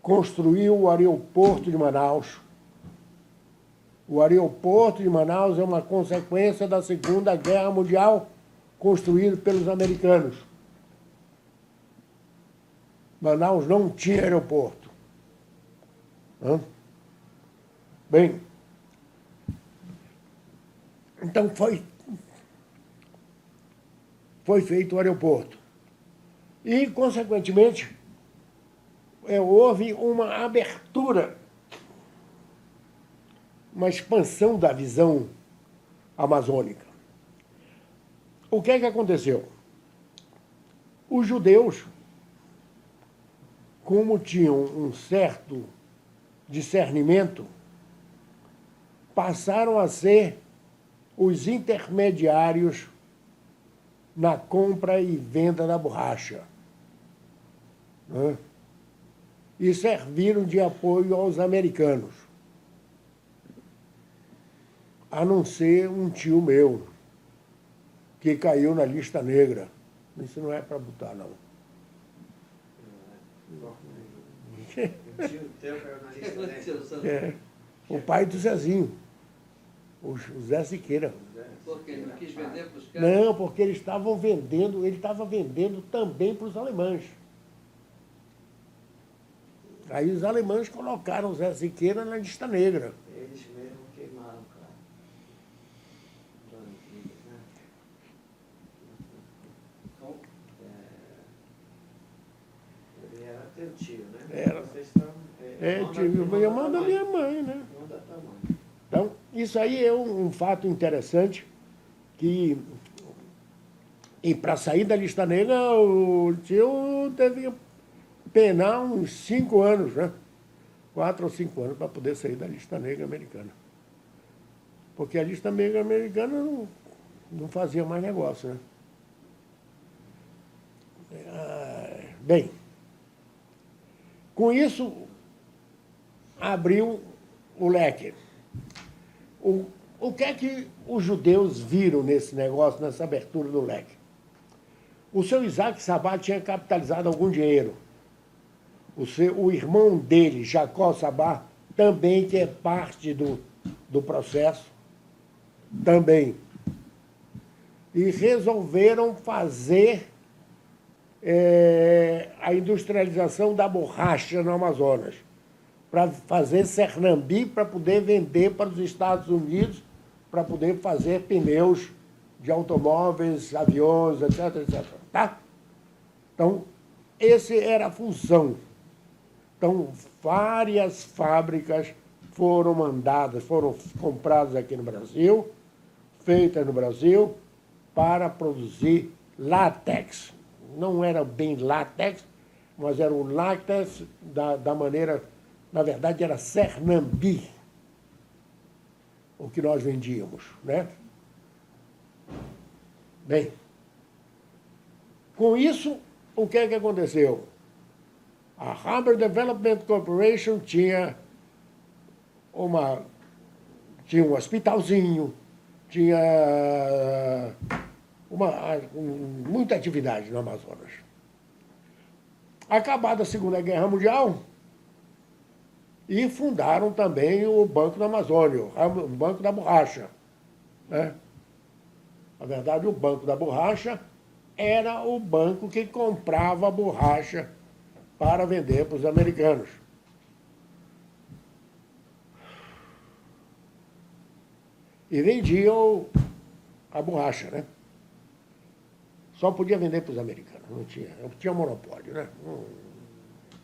construiu o aeroporto de Manaus. O aeroporto de Manaus é uma consequência da Segunda Guerra Mundial, construído pelos americanos. Manaus não tinha aeroporto. Bem, então foi feito o aeroporto. E, consequentemente, houve uma abertura, uma expansão da visão amazônica. O que é que aconteceu? Os judeus, como tinham um certo discernimento, passaram a ser os intermediários na compra e venda da borracha. E serviram de apoio aos americanos. A não ser um tio meu, que caiu na lista negra. Isso não é para botar, não. O tio teu caiu na lista negra. O pai do Zezinho, o Zé Siqueira. Porque ele não quis vender para os caras? Não, porque ele estava vendendo também para os alemães. Aí os alemães colocaram o Zé Siqueira na lista negra. Eles mesmo queimaram o cara. Então, Ele era teu tio, né? Era. Vocês estão... Tio, irmão da minha mãe, né? Irmão da tua mãe. Então, isso aí é um fato interessante que, e para sair da lista negra, o tio teve que penar uns 5 anos, né? 4 ou 5 anos para poder sair da lista negra americana. Porque a lista negra americana não fazia mais negócio, né? Bem, com isso, abriu o leque. O que é que os judeus viram nesse negócio, nessa abertura do leque? O seu Isaac Sabá tinha capitalizado algum dinheiro. O irmão dele, Jacó Sabá, também, que é parte do processo, também. E resolveram fazer a industrialização da borracha no Amazonas, para fazer Sernambi, para poder vender para os Estados Unidos, para poder fazer pneus de automóveis, aviões, etc, etc. Tá? Então, essa era a função. Então, várias fábricas foram mandadas, foram compradas aqui no Brasil, feitas no Brasil, para produzir látex. Não era bem látex, mas era o látex da maneira... Na verdade, era Sernambi, o que nós vendíamos, né? Bem, com isso, o que é que aconteceu? A Rubber Development Corporation tinha um hospitalzinho, tinha muita atividade no Amazonas. Acabada a Segunda Guerra Mundial, e fundaram também o Banco da Amazônia, o Banco da Borracha, né? Na verdade, o Banco da Borracha era o banco que comprava a borracha para vender para os americanos. E vendiam a borracha, né? Só podia vender para os americanos, não tinha monopólio, né?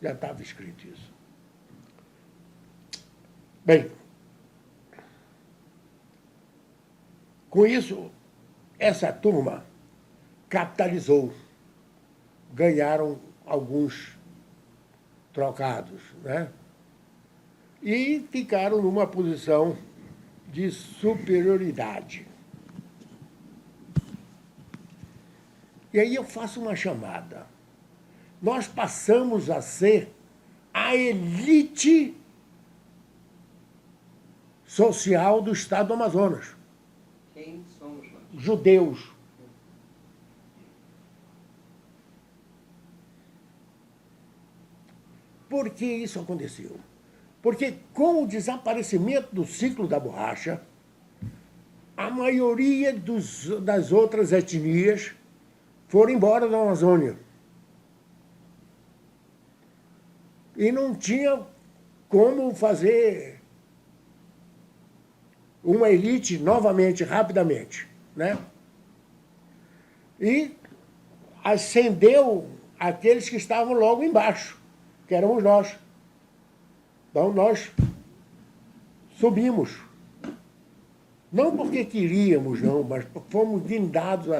Já estava escrito isso. Bem, com isso, essa turma capitalizou, ganharam alguns trocados, né? E ficaram numa posição de superioridade. E aí eu faço uma chamada. Nós passamos a ser a elite social do estado do Amazonas. Quem somos nós? Judeus. Por que isso aconteceu? Porque com o desaparecimento do ciclo da borracha, a maioria das outras etnias foram embora da Amazônia. E não tinha como fazer uma elite novamente, rapidamente, né? E ascendeu aqueles que estavam logo embaixo, que éramos nós. Então, nós subimos. Não porque queríamos, não, mas fomos guindados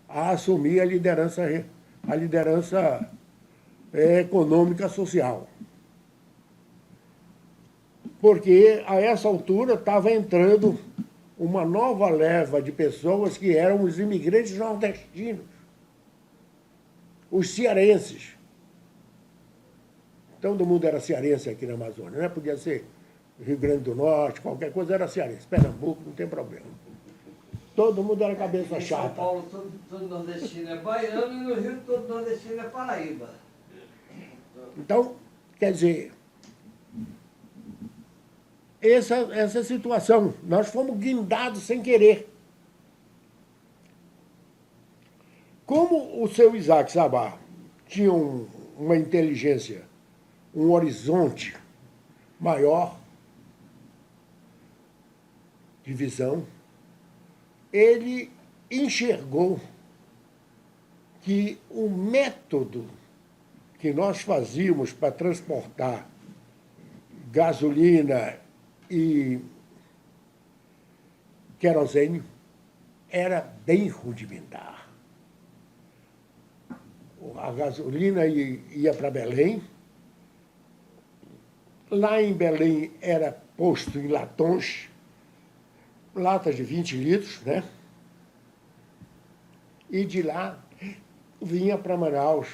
a assumir a liderança econômica social. Porque, a essa altura, estava entrando uma nova leva de pessoas que eram os imigrantes nordestinos, os cearenses. Todo mundo era cearense aqui na Amazônia, né? Podia ser Rio Grande do Norte, qualquer coisa era cearense. Pernambuco, não tem problema. Todo mundo era cabeça chata. Em São Paulo, todo nordestino é baiano, e no Rio, todo nordestino é paraíba. Então, quer dizer, essa situação, nós fomos guindados sem querer. Como o seu Isaac Sabá tinha uma inteligência, um horizonte maior de visão, ele enxergou que o método que nós fazíamos para transportar gasolina e querosene era bem rudimentar. A gasolina ia para Belém. Lá em Belém era posto em latões, latas de 20 litros, né? E de lá vinha para Manaus,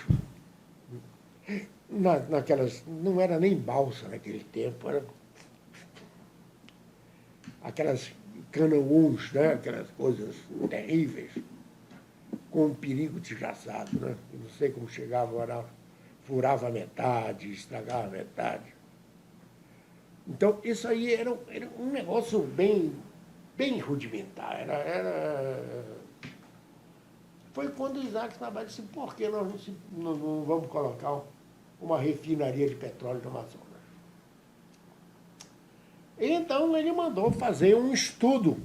naquelas, não era nem balsa naquele tempo, era aquelas canaúns, né? Aquelas coisas terríveis, com um perigo desgraçado, né? Eu não sei como chegava lá, furava a metade, estragava a metade. Então, isso aí era um negócio bem rudimentar. Foi quando o Isaac Sabá disse, por que nós não vamos colocar uma refinaria de petróleo no Amazonas? Então, ele mandou fazer um estudo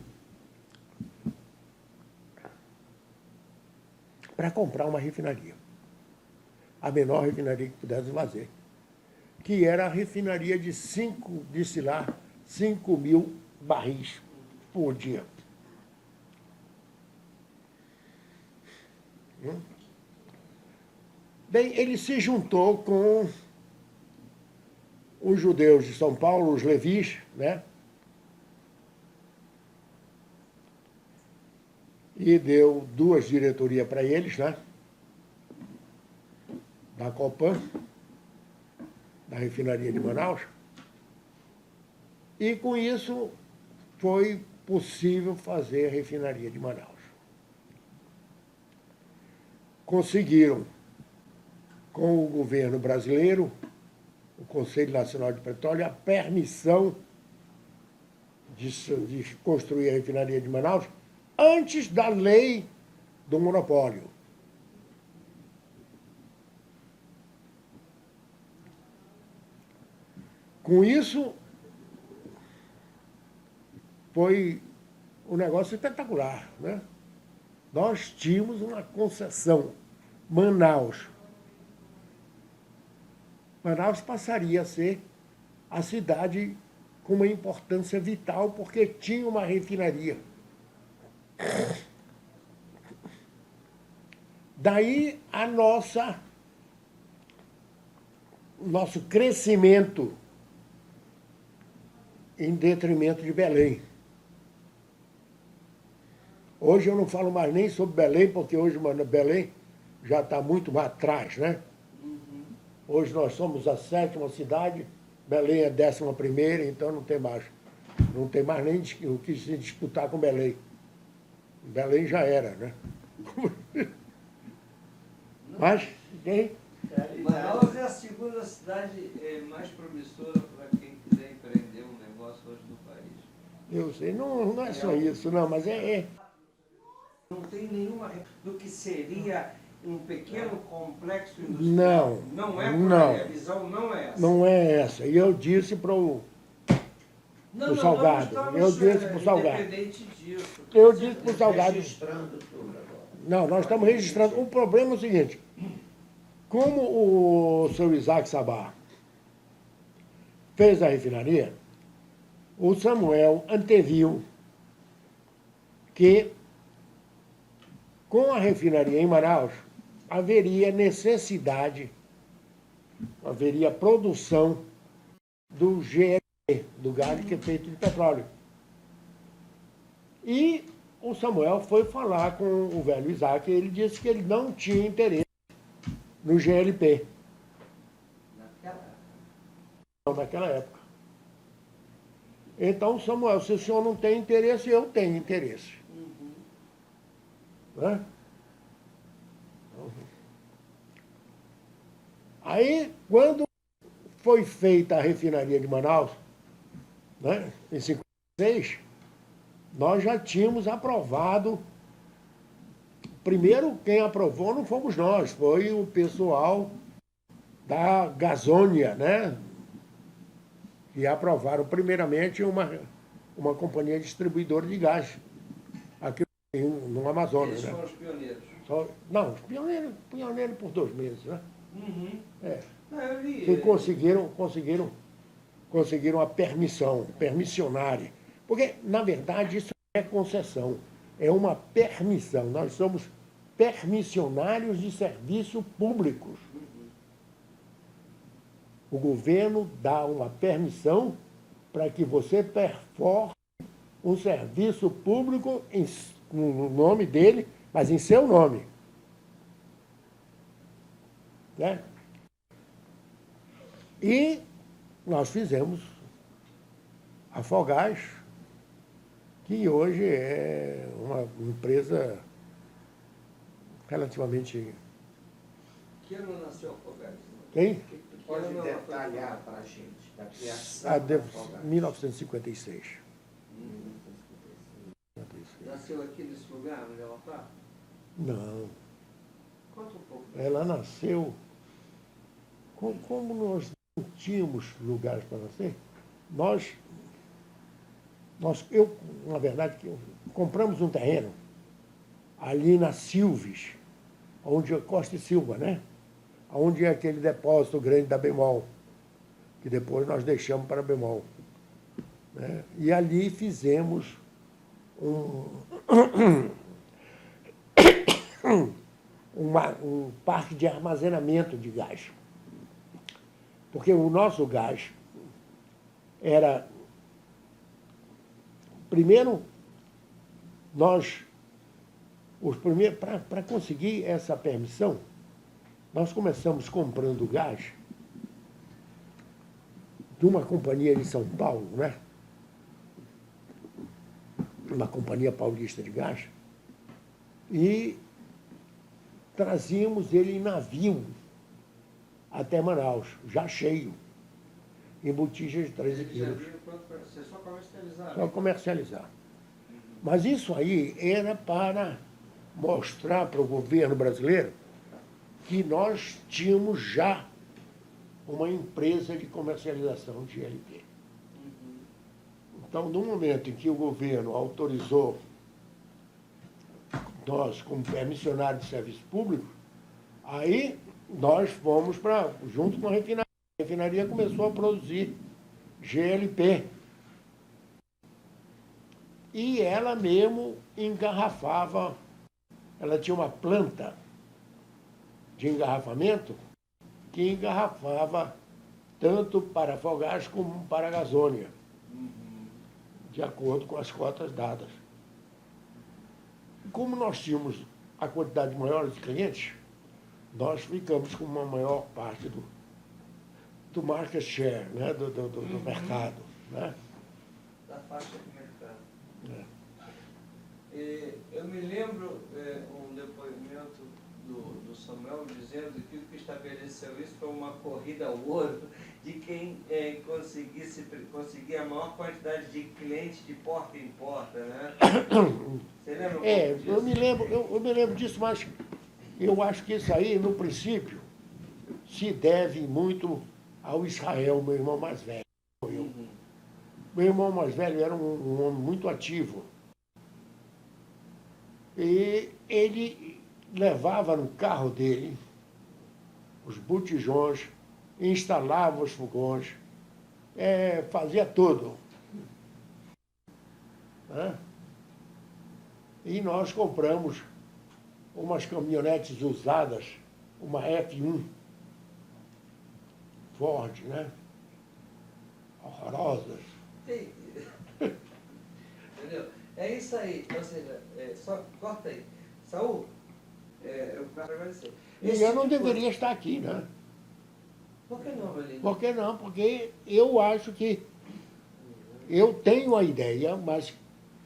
para comprar uma refinaria. A menor refinaria que pudesse fazer. Que era a refinaria de 5 mil barris por dia. Bem, ele se juntou com os judeus de São Paulo, os levis, né? E deu 2 diretorias para eles, né? Da Copan, da refinaria de Manaus. E com isso foi possível fazer a refinaria de Manaus. Conseguiram, com o governo brasileiro, o Conselho Nacional de Petróleo, a permissão de construir a refinaria de Manaus antes da lei do monopólio. Com isso, foi um negócio espetacular, né? Nós tínhamos uma concessão, Manaus. Manaus passaria a ser a cidade com uma importância vital, porque tinha uma refinaria. Daí nosso crescimento em detrimento de Belém. Hoje eu não falo mais nem sobre Belém, porque hoje Belém já está muito mais atrás, né? Hoje nós somos a 7ª cidade, Belém é a 11ª, então não tem mais nem o que se disputar com Belém. Belém já era, né? Mas, quem? Manaus é a 2ª cidade mais promissora para quem quiser empreender um negócio hoje no país. Eu sei, não é só isso, não, mas Não tem nenhuma do que seria um pequeno complexo industrial. Não é por aí, a visão não é essa. Não é essa. E eu disse para o Salgado. Eu disse para o Salgado. Independente disso. Eu disse para o Salgado. Registrando tudo agora. Não, nós estamos registrando. O problema é o seguinte. Como o seu Isaac Sabá fez a refinaria, o Samuel anteviu que com a refinaria em Manaus haveria necessidade, haveria produção do GLP, do gás liquefeito de petróleo. E o Samuel foi falar com o velho Isaac e ele disse que ele não tinha interesse no GLP. Naquela época. Então, Samuel, se o senhor não tem interesse, eu tenho interesse. Né? Aí, quando foi feita a refinaria de Manaus, né, em 1956, nós já tínhamos aprovado. Primeiro, quem aprovou não fomos nós, foi o pessoal da Gasônia, né? Que aprovaram primeiramente uma companhia distribuidora de gás aqui no Amazonas. Eles né? foram os pioneiros. Não, pioneiro por 2 meses, né? É. Não, eu li. Que conseguiram a permissão, permissionária. Porque, na verdade, isso é concessão, é uma permissão. Nós somos permissionários de serviços públicos. O governo dá uma permissão para que você performe um serviço público no nome dele, mas em seu nome. Né? E nós fizemos Afogás que hoje é uma empresa relativamente... Que ano nasceu a Afogados? Quem? Que Pode ano ela foi detalhar fundada? para a gente da criação Ah, da Afogados. 1956. Nasceu aqui nesse lugar onde ela está? Não, Conta um pouco. ela nasceu... Como nós não tínhamos lugares para nascer, na verdade, compramos um terreno ali na Silves, onde é Costa e Silva, né? Onde é aquele depósito grande da Bemol, que depois nós deixamos para a Bemol. Né? E ali fizemos um parque de armazenamento de gás. Porque o nosso gás era... Primeiro, para conseguir essa permissão, nós começamos comprando gás de uma companhia de São Paulo, né? Uma companhia paulista de gás, e trazíamos ele em navio até Manaus, já cheio, em botijas de 13 Ele já quilos. vinha pronto para ser só comercializado. Só comercializar. Mas isso aí era para mostrar para o governo brasileiro que nós tínhamos já uma empresa de comercialização de GLP. Então, no momento em que o governo autorizou nós como permissionário de serviço público, aí nós fomos junto com a refinaria. A refinaria começou a produzir GLP. E ela mesmo engarrafava, ela tinha uma planta de engarrafamento que engarrafava tanto para Afogados como para a Gasônia, de acordo com as cotas dadas. Como nós tínhamos a quantidade maior de clientes, nós ficamos com uma maior parte do market share, né? do mercado. Né? Da faixa de mercado. É. Eu me lembro um depoimento do Samuel dizendo que o que estabeleceu isso foi uma corrida ao ouro de quem conseguir a maior quantidade de clientes de porta em porta, né? Você lembra um pouco disso? Eu me lembro disso, mas eu acho que isso aí, no princípio, se deve muito ao Israel, meu irmão mais velho. Meu irmão mais velho era um homem muito ativo. E ele levava no carro dele os botijões, instalava os fogões, fazia tudo. Né? E nós compramos umas caminhonetes usadas, uma F1 Ford, né? Horrorosas. Entendeu? É isso aí, ou seja, só corta aí. Saúl, eu quero agradecer. E eu não deveria estar aqui, né? Por que não, Melina? Por que não? Porque eu acho que eu tenho a ideia, mas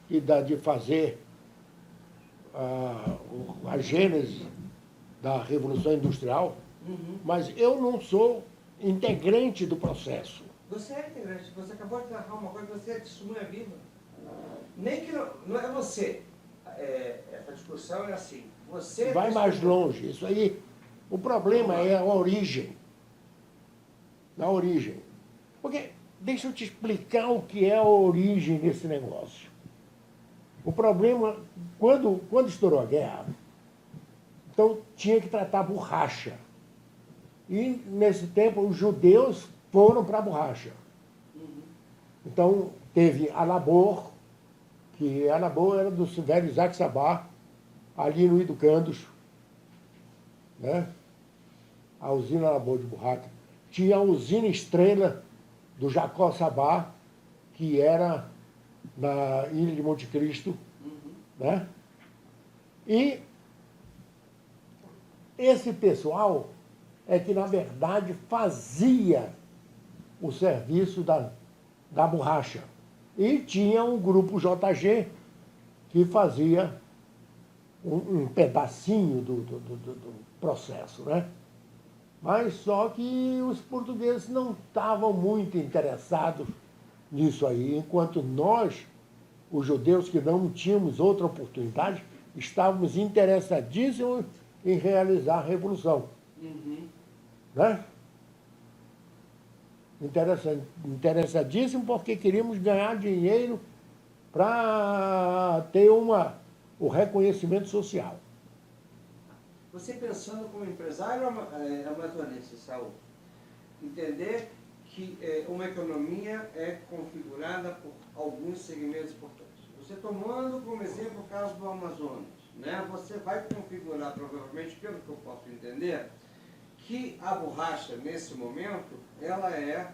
de fazer a gênese da Revolução Industrial, mas eu não sou integrante do processo. Você é integrante, você acabou de narrar uma coisa, você é testemunha viva. Nem que não é você. Essa discussão é assim. Você Vai mais longe. Isso aí, o problema é a origem. Na origem. Porque, deixa eu te explicar o que é a origem desse negócio. O problema, quando estourou a guerra, então tinha que tratar a borracha. E, nesse tempo, os judeus foram para a borracha. Então, teve a Labor, que a Labor era do velho Isaac Sabá, ali no Educandos, né? A usina Labor de Burraca. Tinha a usina Estrela do Jacó Sabá, que era na Ilha de Monte Cristo, né? E esse pessoal é que, na verdade, fazia o serviço da borracha. E tinha um grupo JG que fazia um pedacinho do processo, né? Mas só que os portugueses não estavam muito interessados nisso aí, enquanto nós, os judeus que não tínhamos outra oportunidade, estávamos interessadíssimos em realizar a revolução. Né? Interessadíssimo porque queríamos ganhar dinheiro para ter o reconhecimento social. Você pensando como empresário amazonense, Saul, entender que uma economia é configurada por alguns segmentos importantes. Você tomando como exemplo o caso do Amazonas, né? Você vai configurar, provavelmente, pelo que eu posso entender, que a borracha, nesse momento, ela é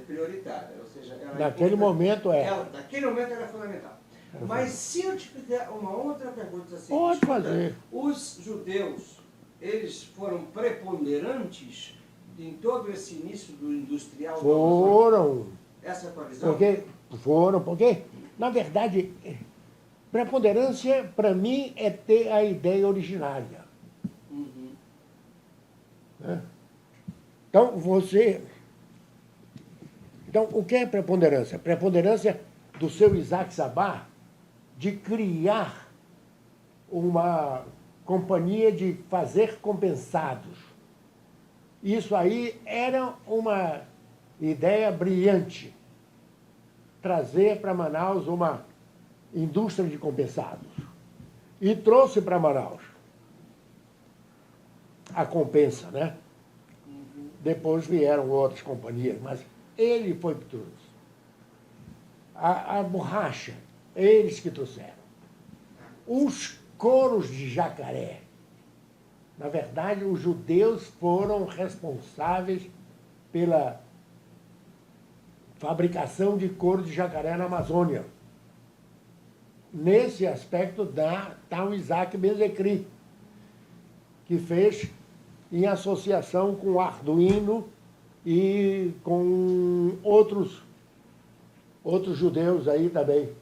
prioritária. Ou seja, ela Naquele momento naquele momento ela é fundamental. Mas se eu te fizer uma outra pergunta assim, pode escuta, fazer. Os judeus, eles foram preponderantes em todo esse início do industrial do Amazonas? Foram. Essa é a tua visão? Porque, na verdade, preponderância, para mim, é ter a ideia originária. Uhum. Né? Então, o que é preponderância? Preponderância do seu Isaac Sabá de criar uma companhia de fazer compensados. Isso aí era uma ideia brilhante. Trazer para Manaus uma indústria de compensados. E trouxe para Manaus a Compensa, né? Depois vieram outras companhias, mas ele foi que trouxe. A borracha, eles que trouxeram. Os couros de jacaré. Na verdade, os judeus foram responsáveis pela fabricação de couro de jacaré na Amazônia. Nesse aspecto está o Isaac Bezecri, que fez em associação com o Arduino e com outros judeus aí também.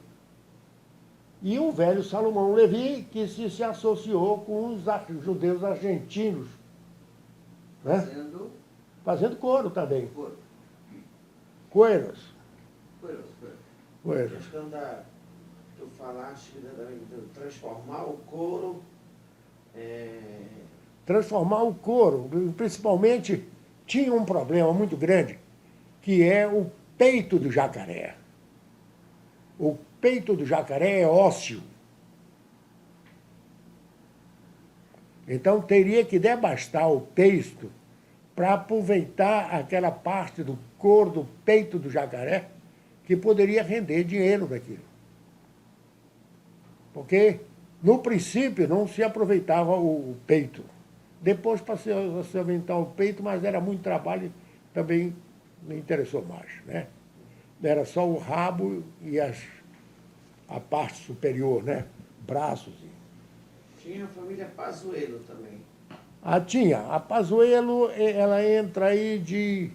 E o velho Salomão Levi, que se associou com os judeus argentinos. Né? Fazendo couro também. Coeiros. A questão tu falaste de transformar o couro. Transformar o couro, principalmente, tinha um problema muito grande, que é o peito do jacaré. O peito do jacaré é ósseo. Então, teria que devastar o peito para aproveitar aquela parte do couro do peito do jacaré que poderia render dinheiro daquilo. Porque, no princípio, não se aproveitava o peito. Depois passei a se aumentar o peito, mas era muito trabalho, também me interessou mais, né? Era só o rabo e a parte superior, né? Braços. Tinha a família Pazuello também. Tinha. A Pazuello, ela entra aí de...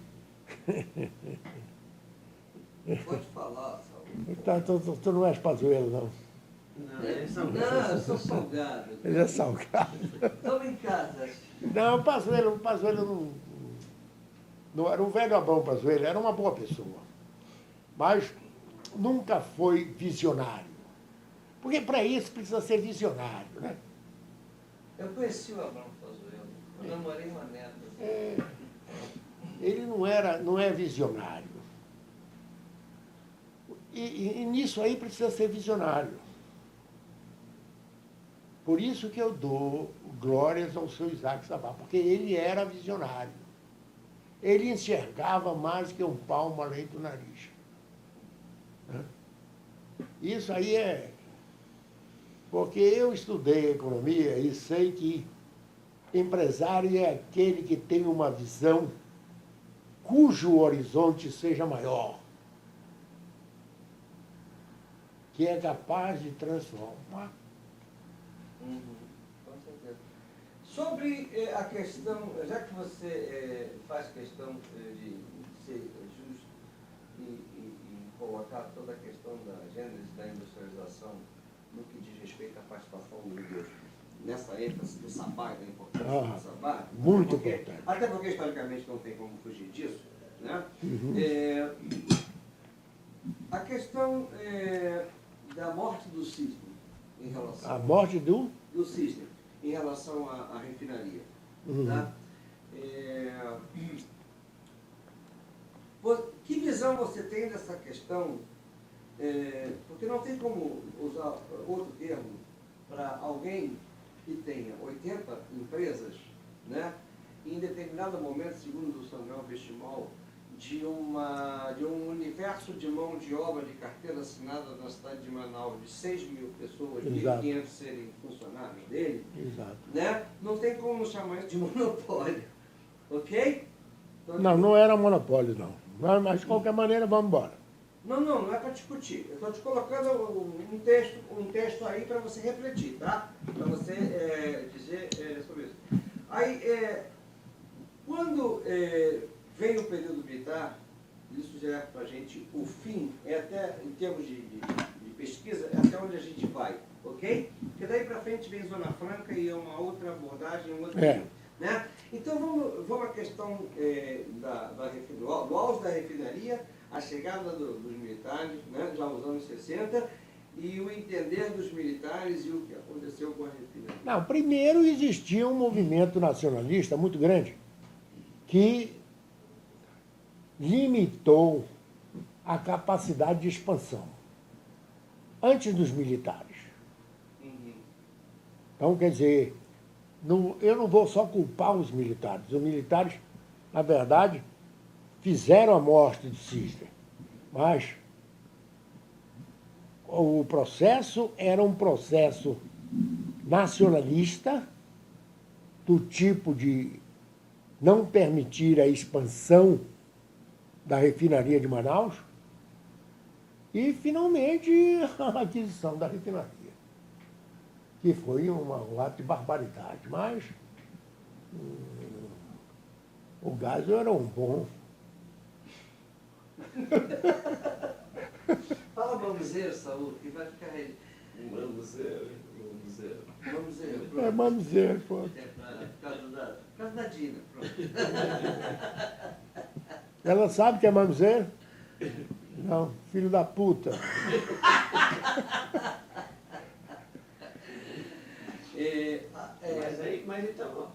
Pode falar, Saul. Tu não és Pazuello, não. Não, eles são Não, eu sou salgado. Ele é salgado. Estamos em casa. Não, o Pazuello não era um velho Abrão Pazuello, era uma boa pessoa. Mas nunca foi visionário. Porque para isso precisa ser visionário, né? Eu conheci o Abrão Pazuello. Eu namorei uma neta. Ele não é visionário. E nisso aí precisa ser visionário. Por isso que eu dou glórias ao seu Isaac Sabá, porque ele era visionário. Ele enxergava mais que um palmo além do nariz. Isso aí é... Porque eu estudei economia e sei que empresário é aquele que tem uma visão cujo horizonte seja maior, que é capaz de transformar. Com certeza. Sobre a questão, já que você faz questão de ser justo e colocar toda a questão da gênese da industrialização no que diz respeito à participação do Deus, nessa ênfase do sabá, da importância do sabá. Muito importante. Até porque, historicamente, não tem como fugir disso, né? A questão da morte do cisne, em relação... A morte do? Do cisne, em relação à refinaria. Tá? Que visão você tem dessa questão? Porque não tem como usar outro termo para alguém que tenha 80 empresas, né? E em determinado momento, segundo o Samuel Vestimol, de um universo de mão de obra de carteira assinada na cidade de Manaus de 6 mil pessoas, 1.500 serem funcionários dele, né? Não tem como chamar isso de monopólio, ok? Então, Não era monopólio, não. Mas, de qualquer maneira, vamos embora. Não é para discutir. Eu estou te colocando um texto aí para você refletir, tá? Para você dizer sobre isso. Aí, quando vem o período militar, isso já é para a gente o fim, até em termos de pesquisa, é até onde a gente vai, ok? Porque daí para frente vem Zona Franca e é uma outra abordagem, um outro período, né? Então vamos à questão do auge da refinaria, a chegada dos militares, né, já nos anos 60, e o entender dos militares e o que aconteceu com a refinaria. Não, primeiro existia um movimento nacionalista muito grande que limitou a capacidade de expansão antes dos militares. Então, quer dizer, eu não vou só culpar os militares. Os militares, na verdade, fizeram a morte do Cisne, mas o processo era um processo nacionalista, do tipo de não permitir a expansão da refinaria de Manaus e, finalmente, a aquisição da refinaria, que foi um ato de barbaridade. Mas o gás era um bom. Fala Mamuzeiro, Saúl, que vai ficar aí. Mamuzeiro. Mamuzeiro. Mamuzeiro, pô. Por causa da Dina, pronto. Ela sabe que é Mamuzeiro? Não, filho da puta. Mas então,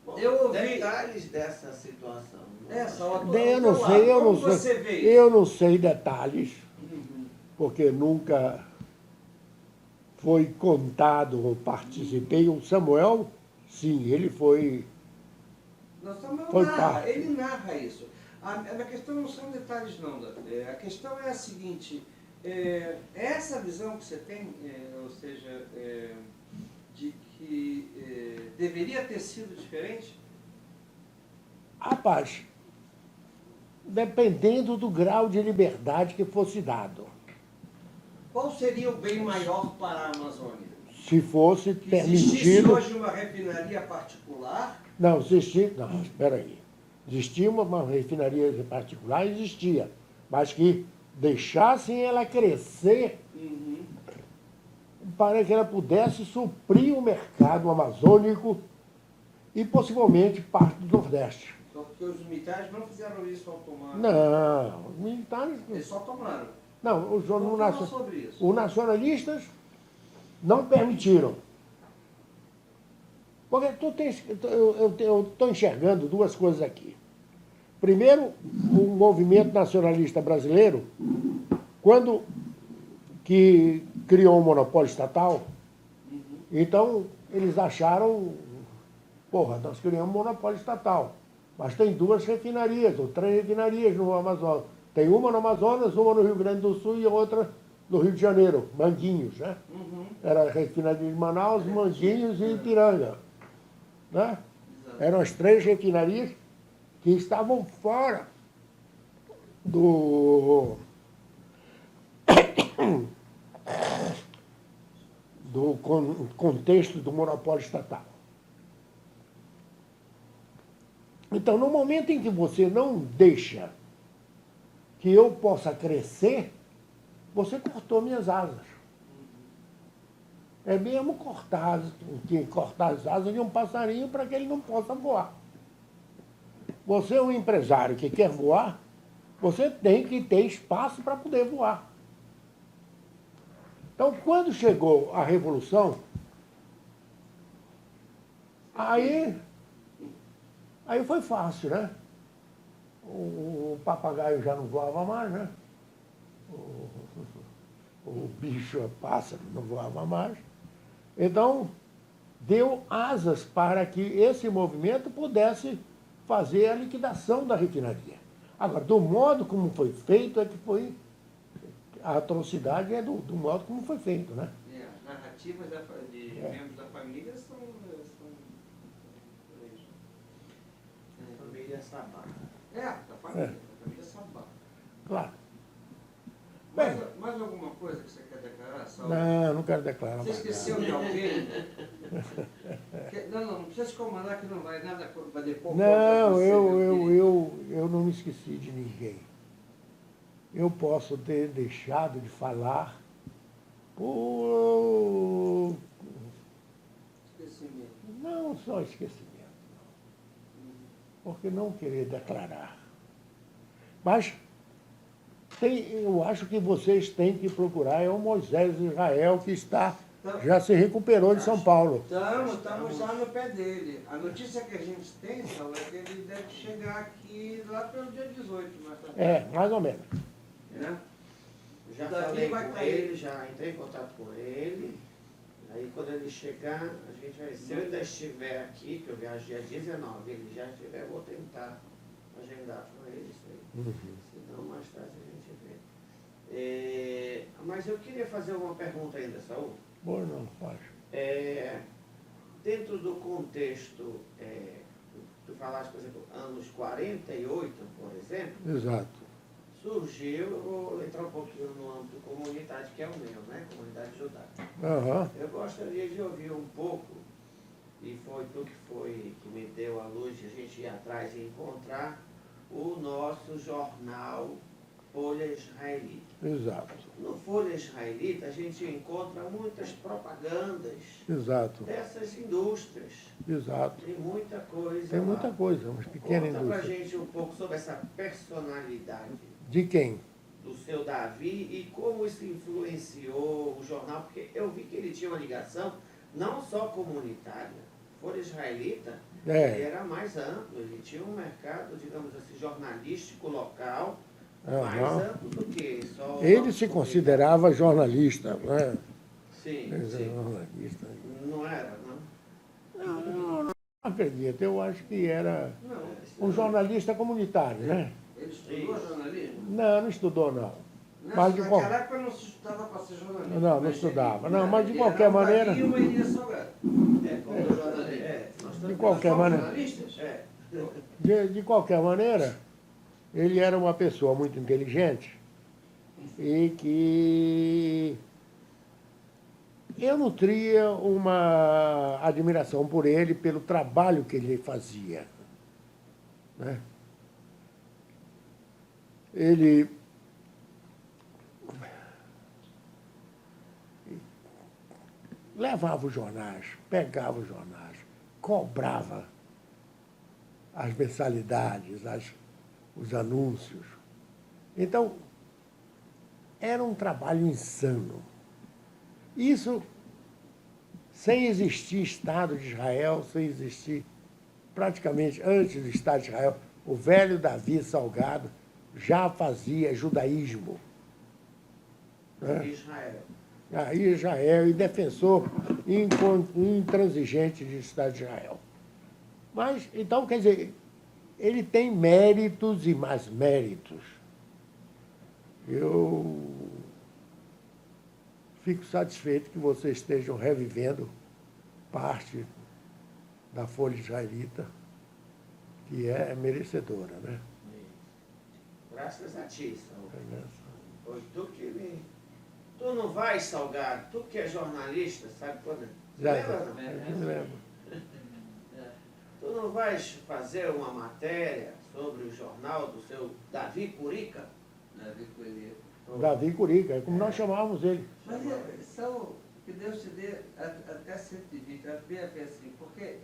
bom, eu ouvi detalhes dessa situação. Eu não sei detalhes, porque nunca foi contado ou participei. O Samuel, sim, ele foi. Não, Samuel foi narra, parte. ele narra isso. A questão não são detalhes, não. A questão é a seguinte: essa visão que você tem, ou seja, de que deveria ter sido diferente? Rapaz, dependendo do grau de liberdade que fosse dado. Qual seria o bem maior para a Amazônia? Se fosse Que existisse permitido. hoje uma refinaria particular? Não, existia. Não, espera aí. Existia uma refinaria particular, existia. Mas que deixassem ela crescer para que ela pudesse suprir o mercado amazônico e possivelmente parte do Nordeste. Só porque os militares não fizeram isso ao tomar. Não, os militares. Eles só tomaram. Não, Sobre isso. os nacionalistas não permitiram. Porque eu estou enxergando duas coisas aqui. Primeiro, o movimento nacionalista brasileiro, quando que criou um monopólio estatal, então eles acharam, nós criamos um monopólio estatal, mas tem 2 refinarias, ou 3 refinarias no Amazonas. Tem uma no Amazonas, uma no Rio Grande do Sul e outra no Rio de Janeiro, Manguinhos, né? Era a refinaria de Manaus, Manguinhos e Ipiranga, né? Eram as 3 refinarias que estavam fora do contexto do monopólio estatal. Então, no momento em que você não deixa que eu possa crescer, você cortou minhas asas. É mesmo cortar as asas de um passarinho para que ele não possa voar. Você é um empresário que quer voar, você tem que ter espaço para poder voar. Então, quando chegou a Revolução, aí foi fácil, né? O papagaio já não voava mais, né? O bicho, pássaro, não voava mais. Então, deu asas para que esse movimento pudesse fazer a liquidação da refinaria. Agora, do modo como foi feito, é que foi... A atrocidade é do modo como foi feito, né? As narrativas de membros da família são Família Sabá. da família Sabá. Claro. Mais alguma coisa que você quer declarar, Saulo? Não quero declarar Você mais esqueceu nada. de alguém? Não precisa se comandar que não vai nada vai depor. Não, contra você, meu querido. eu não me esqueci de ninguém. Eu posso ter deixado de falar por... Esquecimento. Não só esquecimento, porque não querer declarar. Mas eu acho que vocês têm que procurar, é o Moisés Israel que já se recuperou de São Paulo. Estamos já no pé dele. A notícia que a gente tem, Saulo, é que ele deve chegar aqui lá pelo dia 18. Mais ou menos. Né? Já Daqui falei vai com cair. ele, já entrei em contato com ele. Aí quando ele chegar, a gente vai. Se eu ainda estiver aqui, que eu viajei dia 19, ele já estiver, eu vou tentar agendar com ele isso aí. Senão mais tarde a gente vê. Mas eu queria fazer uma pergunta ainda, Saul. Bom, não, faz. Dentro do contexto, tu falaste, por exemplo, anos 48, por exemplo. Exato. Surgiu, eu vou entrar um pouquinho no âmbito comunitário, que é o meu, né? Comunidade judaica. Eu gostaria de ouvir um pouco, e foi tu que me deu a luz de a gente ir atrás e encontrar o nosso jornal Folha Israelita. Exato. No Folha Israelita a gente encontra muitas propagandas Exato. dessas indústrias. Exato. Tem muita coisa Tem lá. muita coisa, umas pequenas Conta pra indústrias. gente um pouco sobre essa personalidade De quem? do seu Davi e como isso influenciou o jornal, porque eu vi que ele tinha uma ligação não só comunitária, Folha Israelita, ele era mais amplo, ele tinha um mercado, digamos assim, jornalístico local, mais amplo do que só... Ele se considerava jornalista, não é? Sim, sim. Jornalista. Não era, não? Não acredito, eu acho que era um jornalista comunitário, né? Ele estudou jornalismo? Não estudou, não. Mas de Naquela época não se estudava para ser jornalista. Não estudava. Não, mas de qualquer maneira... Ele iria Salgado. Como jornalista. De qualquer maneira... Jornalistas? De qualquer maneira, ele era uma pessoa muito inteligente e que eu nutria uma admiração por ele, pelo trabalho que ele fazia, né? Ele levava os jornais, pegava os jornais, cobrava as mensalidades, os anúncios. Então, era um trabalho insano. Isso sem existir Estado de Israel, sem existir, praticamente antes do Estado de Israel, o velho Davi Salgado já fazia judaísmo. Né? Israel e defensor intransigente do Estado de Israel. Mas, então, quer dizer, ele tem méritos e mais méritos. Eu fico satisfeito que vocês estejam revivendo parte da Folha Israelita, que é merecedora, né? Graças a ti, Salgado. Foi tu que me... Tu não vais, Salgado, tu que é jornalista, sabe quando... Me lembro. Tu não vais fazer uma matéria sobre o jornal do seu Davi Curica? Davi Curica. Davi Curica, é como nós chamávamos ele. Mas são, que Deus te dê até 120, bem assim, porque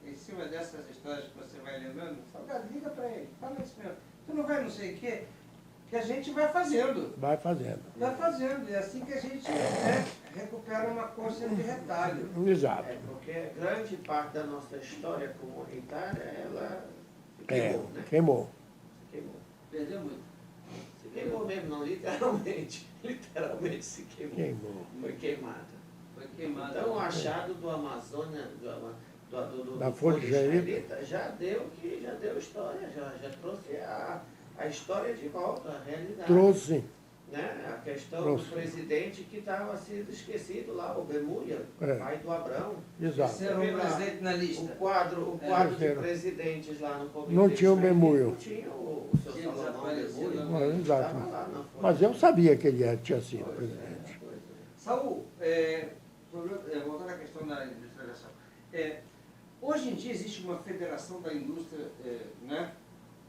em cima dessas histórias que você vai lembrando, Salgado, liga para ele, fala isso mesmo. Tu não vai não sei o quê, que a gente vai fazendo. Vai fazendo. Vai fazendo, é assim que a gente recupera uma consciência de retalho. Exato. É, porque grande parte da nossa história comunitária, ela se É, queimou, né? queimou. Se queimou. Perdeu muito. Se queimou mesmo, não literalmente. Literalmente se queimou. Queimou. Foi queimada. Foi queimado. Então o achado do Amazônia, Da do Folha Folha Israelita. Israelita, já deu história, já trouxe a história de volta, a realidade. Trouxe. Né? A questão Trouxe. do presidente que estava sendo esquecido lá, o Bemuia, É. pai do Abrão. Exato. Ser um presente na lista. O quadro de terceiro. presidentes lá no comitê Não tinha o israelita, Bemuia. Não tinha o seu Tinha Salomão desaparecido, Bemuia. né? Exato. Estava lá na Folha. Mas eu sabia que ele tinha sido Pois presidente. pois Saul, voltando à questão da industrialização. Hoje em dia existe uma federação da indústria, né?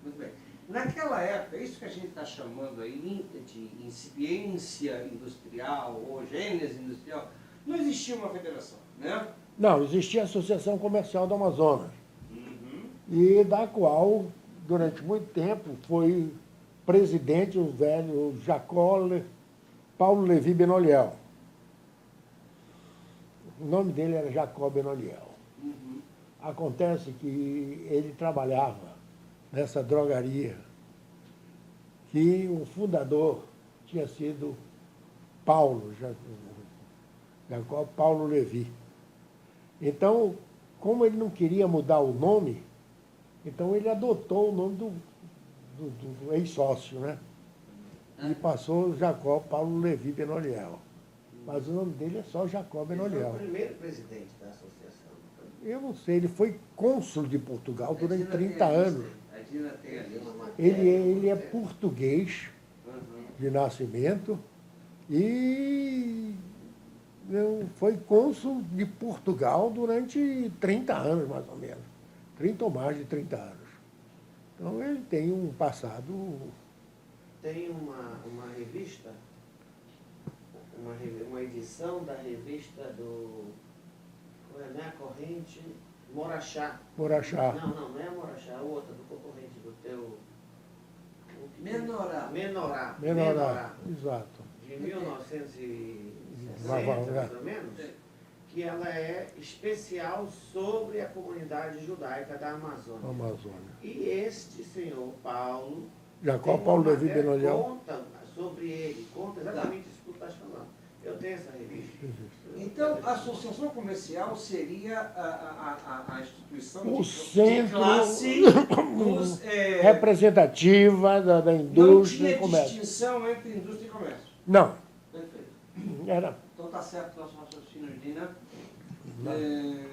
Muito bem. Naquela época, isso que a gente está chamando aí de incipiência industrial ou gênese industrial, não existia uma federação, né? Não, existia a Associação Comercial do Amazonas, Uhum. e da qual, durante muito tempo, foi presidente o velho Paulo Levi Benoliel. O nome dele era Jacó Benoliel. Uhum. Acontece que ele trabalhava nessa drogaria, que o fundador tinha sido Jacó Paulo Levi. Então, como ele não queria mudar o nome, então ele adotou o nome do ex-sócio, né? E passou Jacó Paulo Levi Benoliel. Mas o nome dele é só Jacó Ele foi Benoliel. o primeiro presidente da associação. Eu não sei, ele foi cônsul de Portugal durante 30 anos. A Dina tem a lista. Ele é português Uhum. de nascimento e foi cônsul de Portugal durante 30 anos, mais ou menos. 30 ou mais de 30 anos. Então ele tem um passado. Tem uma revista, uma edição da revista do. Não é a corrente? Moraxá. Morachá. Não é a Moraxá, a outra do concorrente do teu. Menorá. Menorá. Exato. De 1960, Vai, mais ou menos, que ela é especial sobre a comunidade judaica da Amazônia. Amazônia. E este senhor Paulo, Jacó tem Paulo uma Levi matéria, Benoliel. conta sobre ele, conta exatamente isso que tu estás falando. Eu tenho essa revista. Então, a associação comercial seria a instituição O de centro classe representativa da não indústria tinha e comércio. distinção entre indústria e comércio. Não, Perfeito. era, Então está certo o nosso raciocínio, Dina. Não. Né?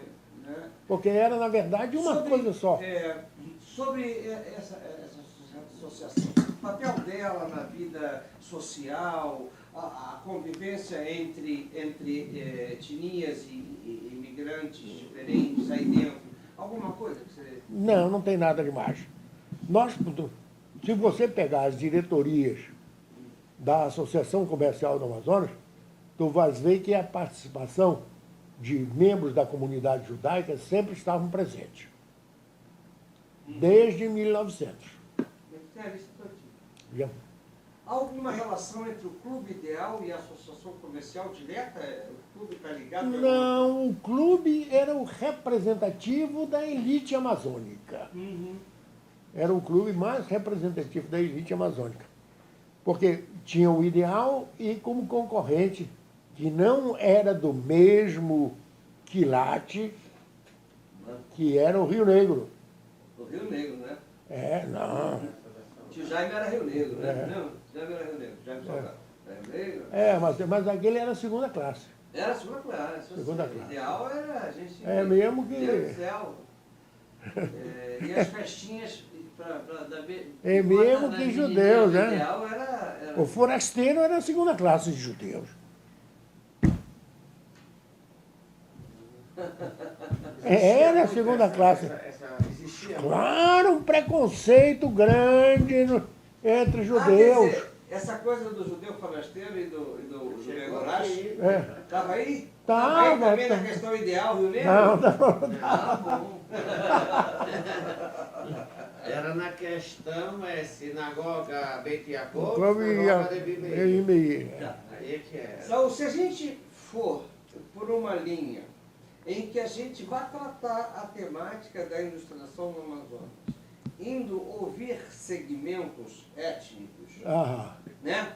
porque era, na verdade, uma Sobre, coisa só. Sobre essa associação, o papel dela na vida social, a convivência entre etnias e imigrantes diferentes aí dentro, alguma coisa que você... Não tem nada demais. Se você pegar as diretorias da Associação Comercial do Amazonas, tu vais ver que a participação de membros da comunidade judaica sempre estavam presentes. Desde 1900. Tem a lista todinha. Já. Há alguma relação entre o clube ideal e a associação comercial direta? O clube está ligado? Não, o clube era o representativo da elite amazônica. Uhum. Era o clube mais representativo da elite amazônica. Porque tinha o ideal e como concorrente, que não era do mesmo quilate, que era o Rio Negro. O Rio Negro, né? Não. Tio Jaime era Rio Negro, né? É. Não, Jaime era Rio Negro. Jaime Salgado. Era Rio Negro. Mas aquele era a segunda classe. Era a segunda classe. Segunda O classe. ideal era a gente... Mesmo que... Deus do céu. E as festinhas para mesmo que judeus, né? O ideal era... O forasteiro era a segunda classe de judeus. Era a segunda classe. Existia Claro, um preconceito grande entre judeus. Quer dizer, essa coisa do judeu falasteiro e do Chegou Begorash, aqui. estava aí? Tava, Tava aí também tá. na questão ideal, viu mesmo? Não, não. Ah, bom. Era na questão, sinagoga Beit Yaakov, Como sinagoga de ia Bimeir. meia. Aí que era. Então, se a gente for por uma linha em que a gente vai tratar a temática da industrialização no Amazonas, indo ouvir segmentos étnicos, né?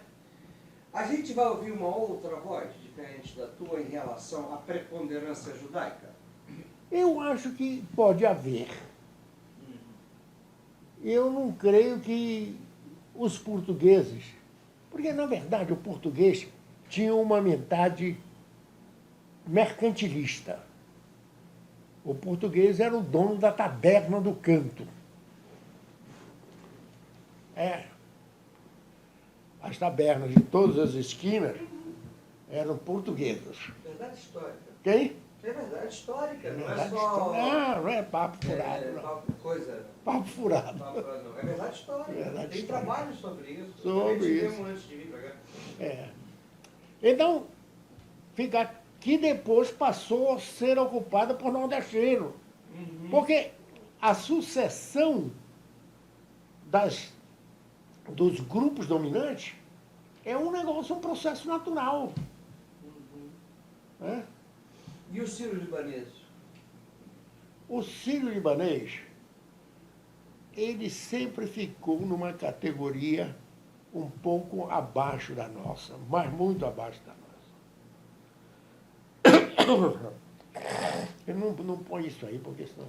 A gente vai ouvir uma outra voz, diferente da tua, em relação à preponderância judaica? Eu acho que pode haver. Eu não creio que os portugueses, porque na verdade o português tinha uma mentalidade mercantilista. O português era o dono da taberna do canto. As tabernas de todas as esquinas eram portuguesas. Verdade histórica. Quem? É verdade histórica, não é Verdade só... histórica. Não é papo furado. Não. Coisa... Papo furado. Não. É verdade histórica. Verdade Tem histórica. trabalho sobre isso. Sobre Também isso. tivemos antes de vir para cá. Então, fica que depois passou a ser ocupada por nordestino. Porque a sucessão dos grupos dominantes é um negócio, um processo natural. Né? E os sírios-libaneses? O sírio-libanês, ele sempre ficou numa categoria um pouco abaixo da nossa, mas muito abaixo da nossa. Eu não põe isso aí, porque senão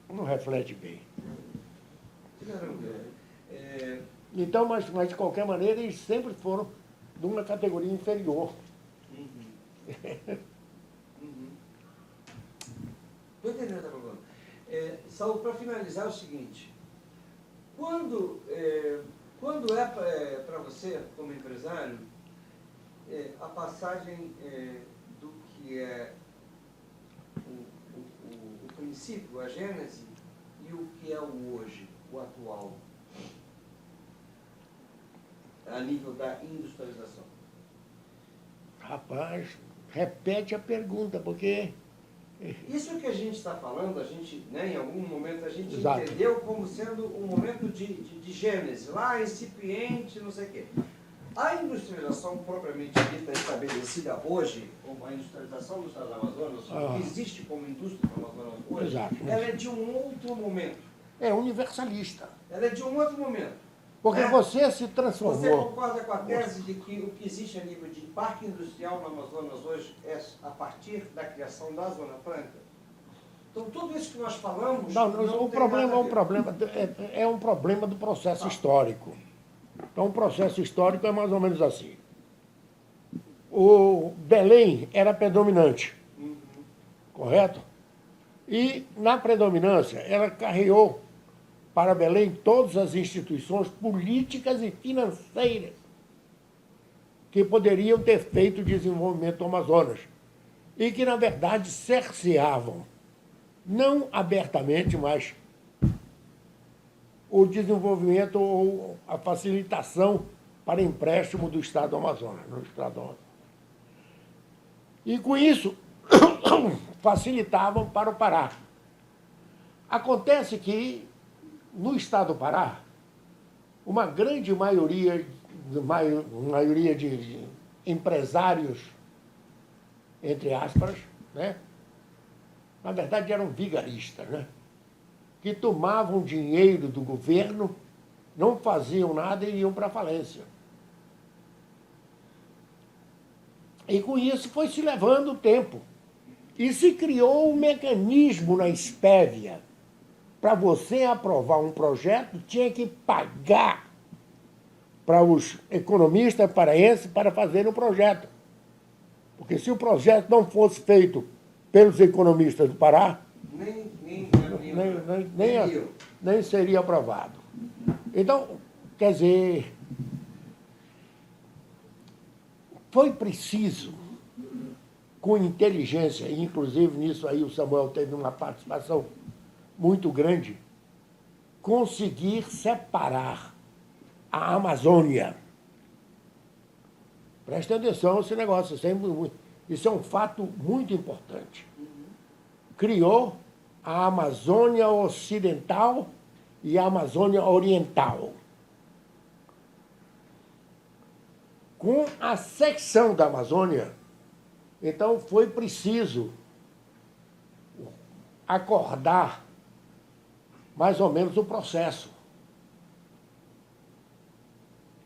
não reflete bem. Então, mas de qualquer maneira, eles sempre foram de uma categoria inferior. Estou entendendo o que está falando. Saul, para finalizar, é o seguinte. Quando para você, como empresário, a passagem do que é o princípio, a gênese, e o que é o hoje, o atual, a nível da industrialização? Rapaz, repete a pergunta, porque... Isso que a gente está falando, a gente, né, em algum momento, a gente Exato. entendeu como sendo um momento de gênese, lá incipiente, não sei o quê. A industrialização propriamente dita, estabelecida hoje, como a industrialização do estado do Amazonas, o que existe como indústria no Amazonas hoje, Exato. ela é de um outro momento. É universalista. Ela é de um outro momento. Porque você se Você transformou... concorda com a tese de que o que existe a nível de parque industrial no Amazonas hoje é a partir da criação da Zona Franca? Então, tudo isso que nós falamos... Não, o problema é um problema do processo histórico. Então, o processo histórico é mais ou menos assim. O Belém era predominante, correto? E, na predominância, ela carreou para Belém todas as instituições políticas e financeiras que poderiam ter feito o desenvolvimento do Amazonas e que, na verdade, cerceavam, não abertamente, mas o desenvolvimento ou a facilitação para empréstimo do Estado do Amazonas, no Estado do Amazonas. E, com isso, facilitavam para o Pará. Acontece que, no Estado do Pará, uma grande maioria de empresários, entre aspas, né? Na verdade eram vigaristas, né? Que tomavam dinheiro do governo, não faziam nada e iam para a falência. E com isso foi se levando o tempo. E se criou um mecanismo na Espévia. Para você aprovar um projeto, tinha que pagar para os economistas paraenses para fazerem o projeto. Porque se o projeto não fosse feito pelos economistas do Pará, nem seria aprovado. Então, quer dizer, foi preciso, com inteligência, e inclusive nisso aí o Samuel teve uma participação muito grande, conseguir separar a Amazônia Prestem atenção a esse negócio, isso é um fato muito importante. Criou a Amazônia Ocidental e a Amazônia Oriental. Com a secção da Amazônia, então foi preciso acordar mais ou menos o processo.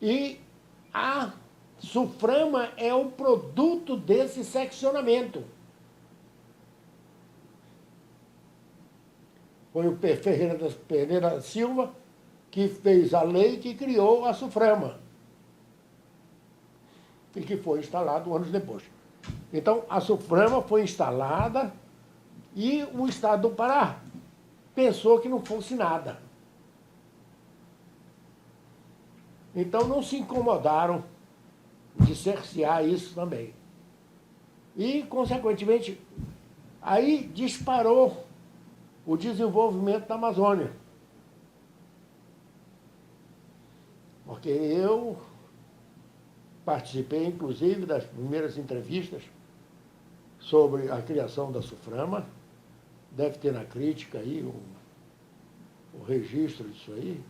E a SUFRAMA é o produto desse seccionamento. Foi o Ferreira da Silva que fez a lei que criou a SUFRAMA e que foi instalado anos depois. Então, a SUFRAMA foi instalada e o Estado do Pará pensou que não fosse nada. Então, não se incomodaram de cercear isso também. E, consequentemente, aí disparou o desenvolvimento da Amazônia. Porque eu participei, inclusive, das primeiras entrevistas sobre a criação da SUFRAMA. Deve ter na crítica aí o registro disso aí,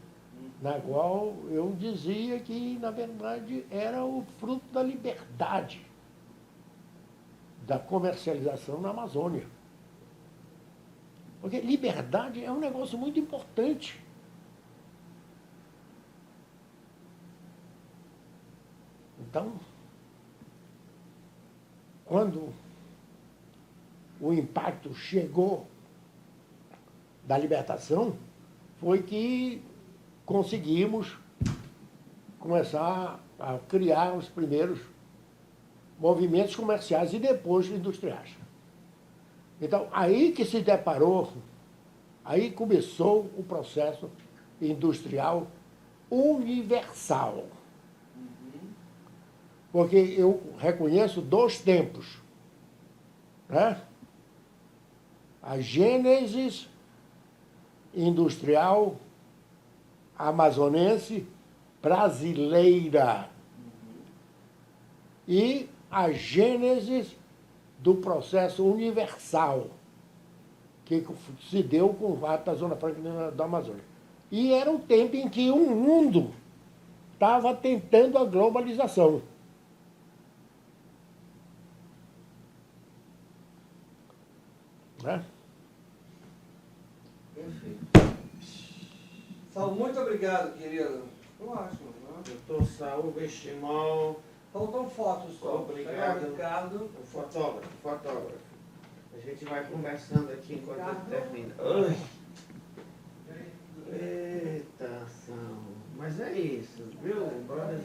na qual eu dizia que, na verdade, era o fruto da liberdade da comercialização na Amazônia. Porque liberdade é um negócio muito importante. Então, quando o impacto chegou da libertação, foi que conseguimos começar a criar os primeiros movimentos comerciais e depois industriais. Então, aí que se deparou, aí começou o processo industrial universal. Porque eu reconheço 2 tempos, né? A gênese industrial amazonense brasileira e a gênese do processo universal que se deu com o fato da Zona Franca da Amazônia. E era um tempo em que o mundo estava tentando a globalização. Né? Perfeito. Saulo, muito obrigado, querido. Foi ótimo. Né? Doutor Saúl Benchimol. Faltam fotos só. Obrigado. Pegar o Ricardo. O fotógrafo. A gente vai conversando aqui enquanto Ricardo. ele termina. Ai. Eita, ação. Mas é isso, viu? Brothers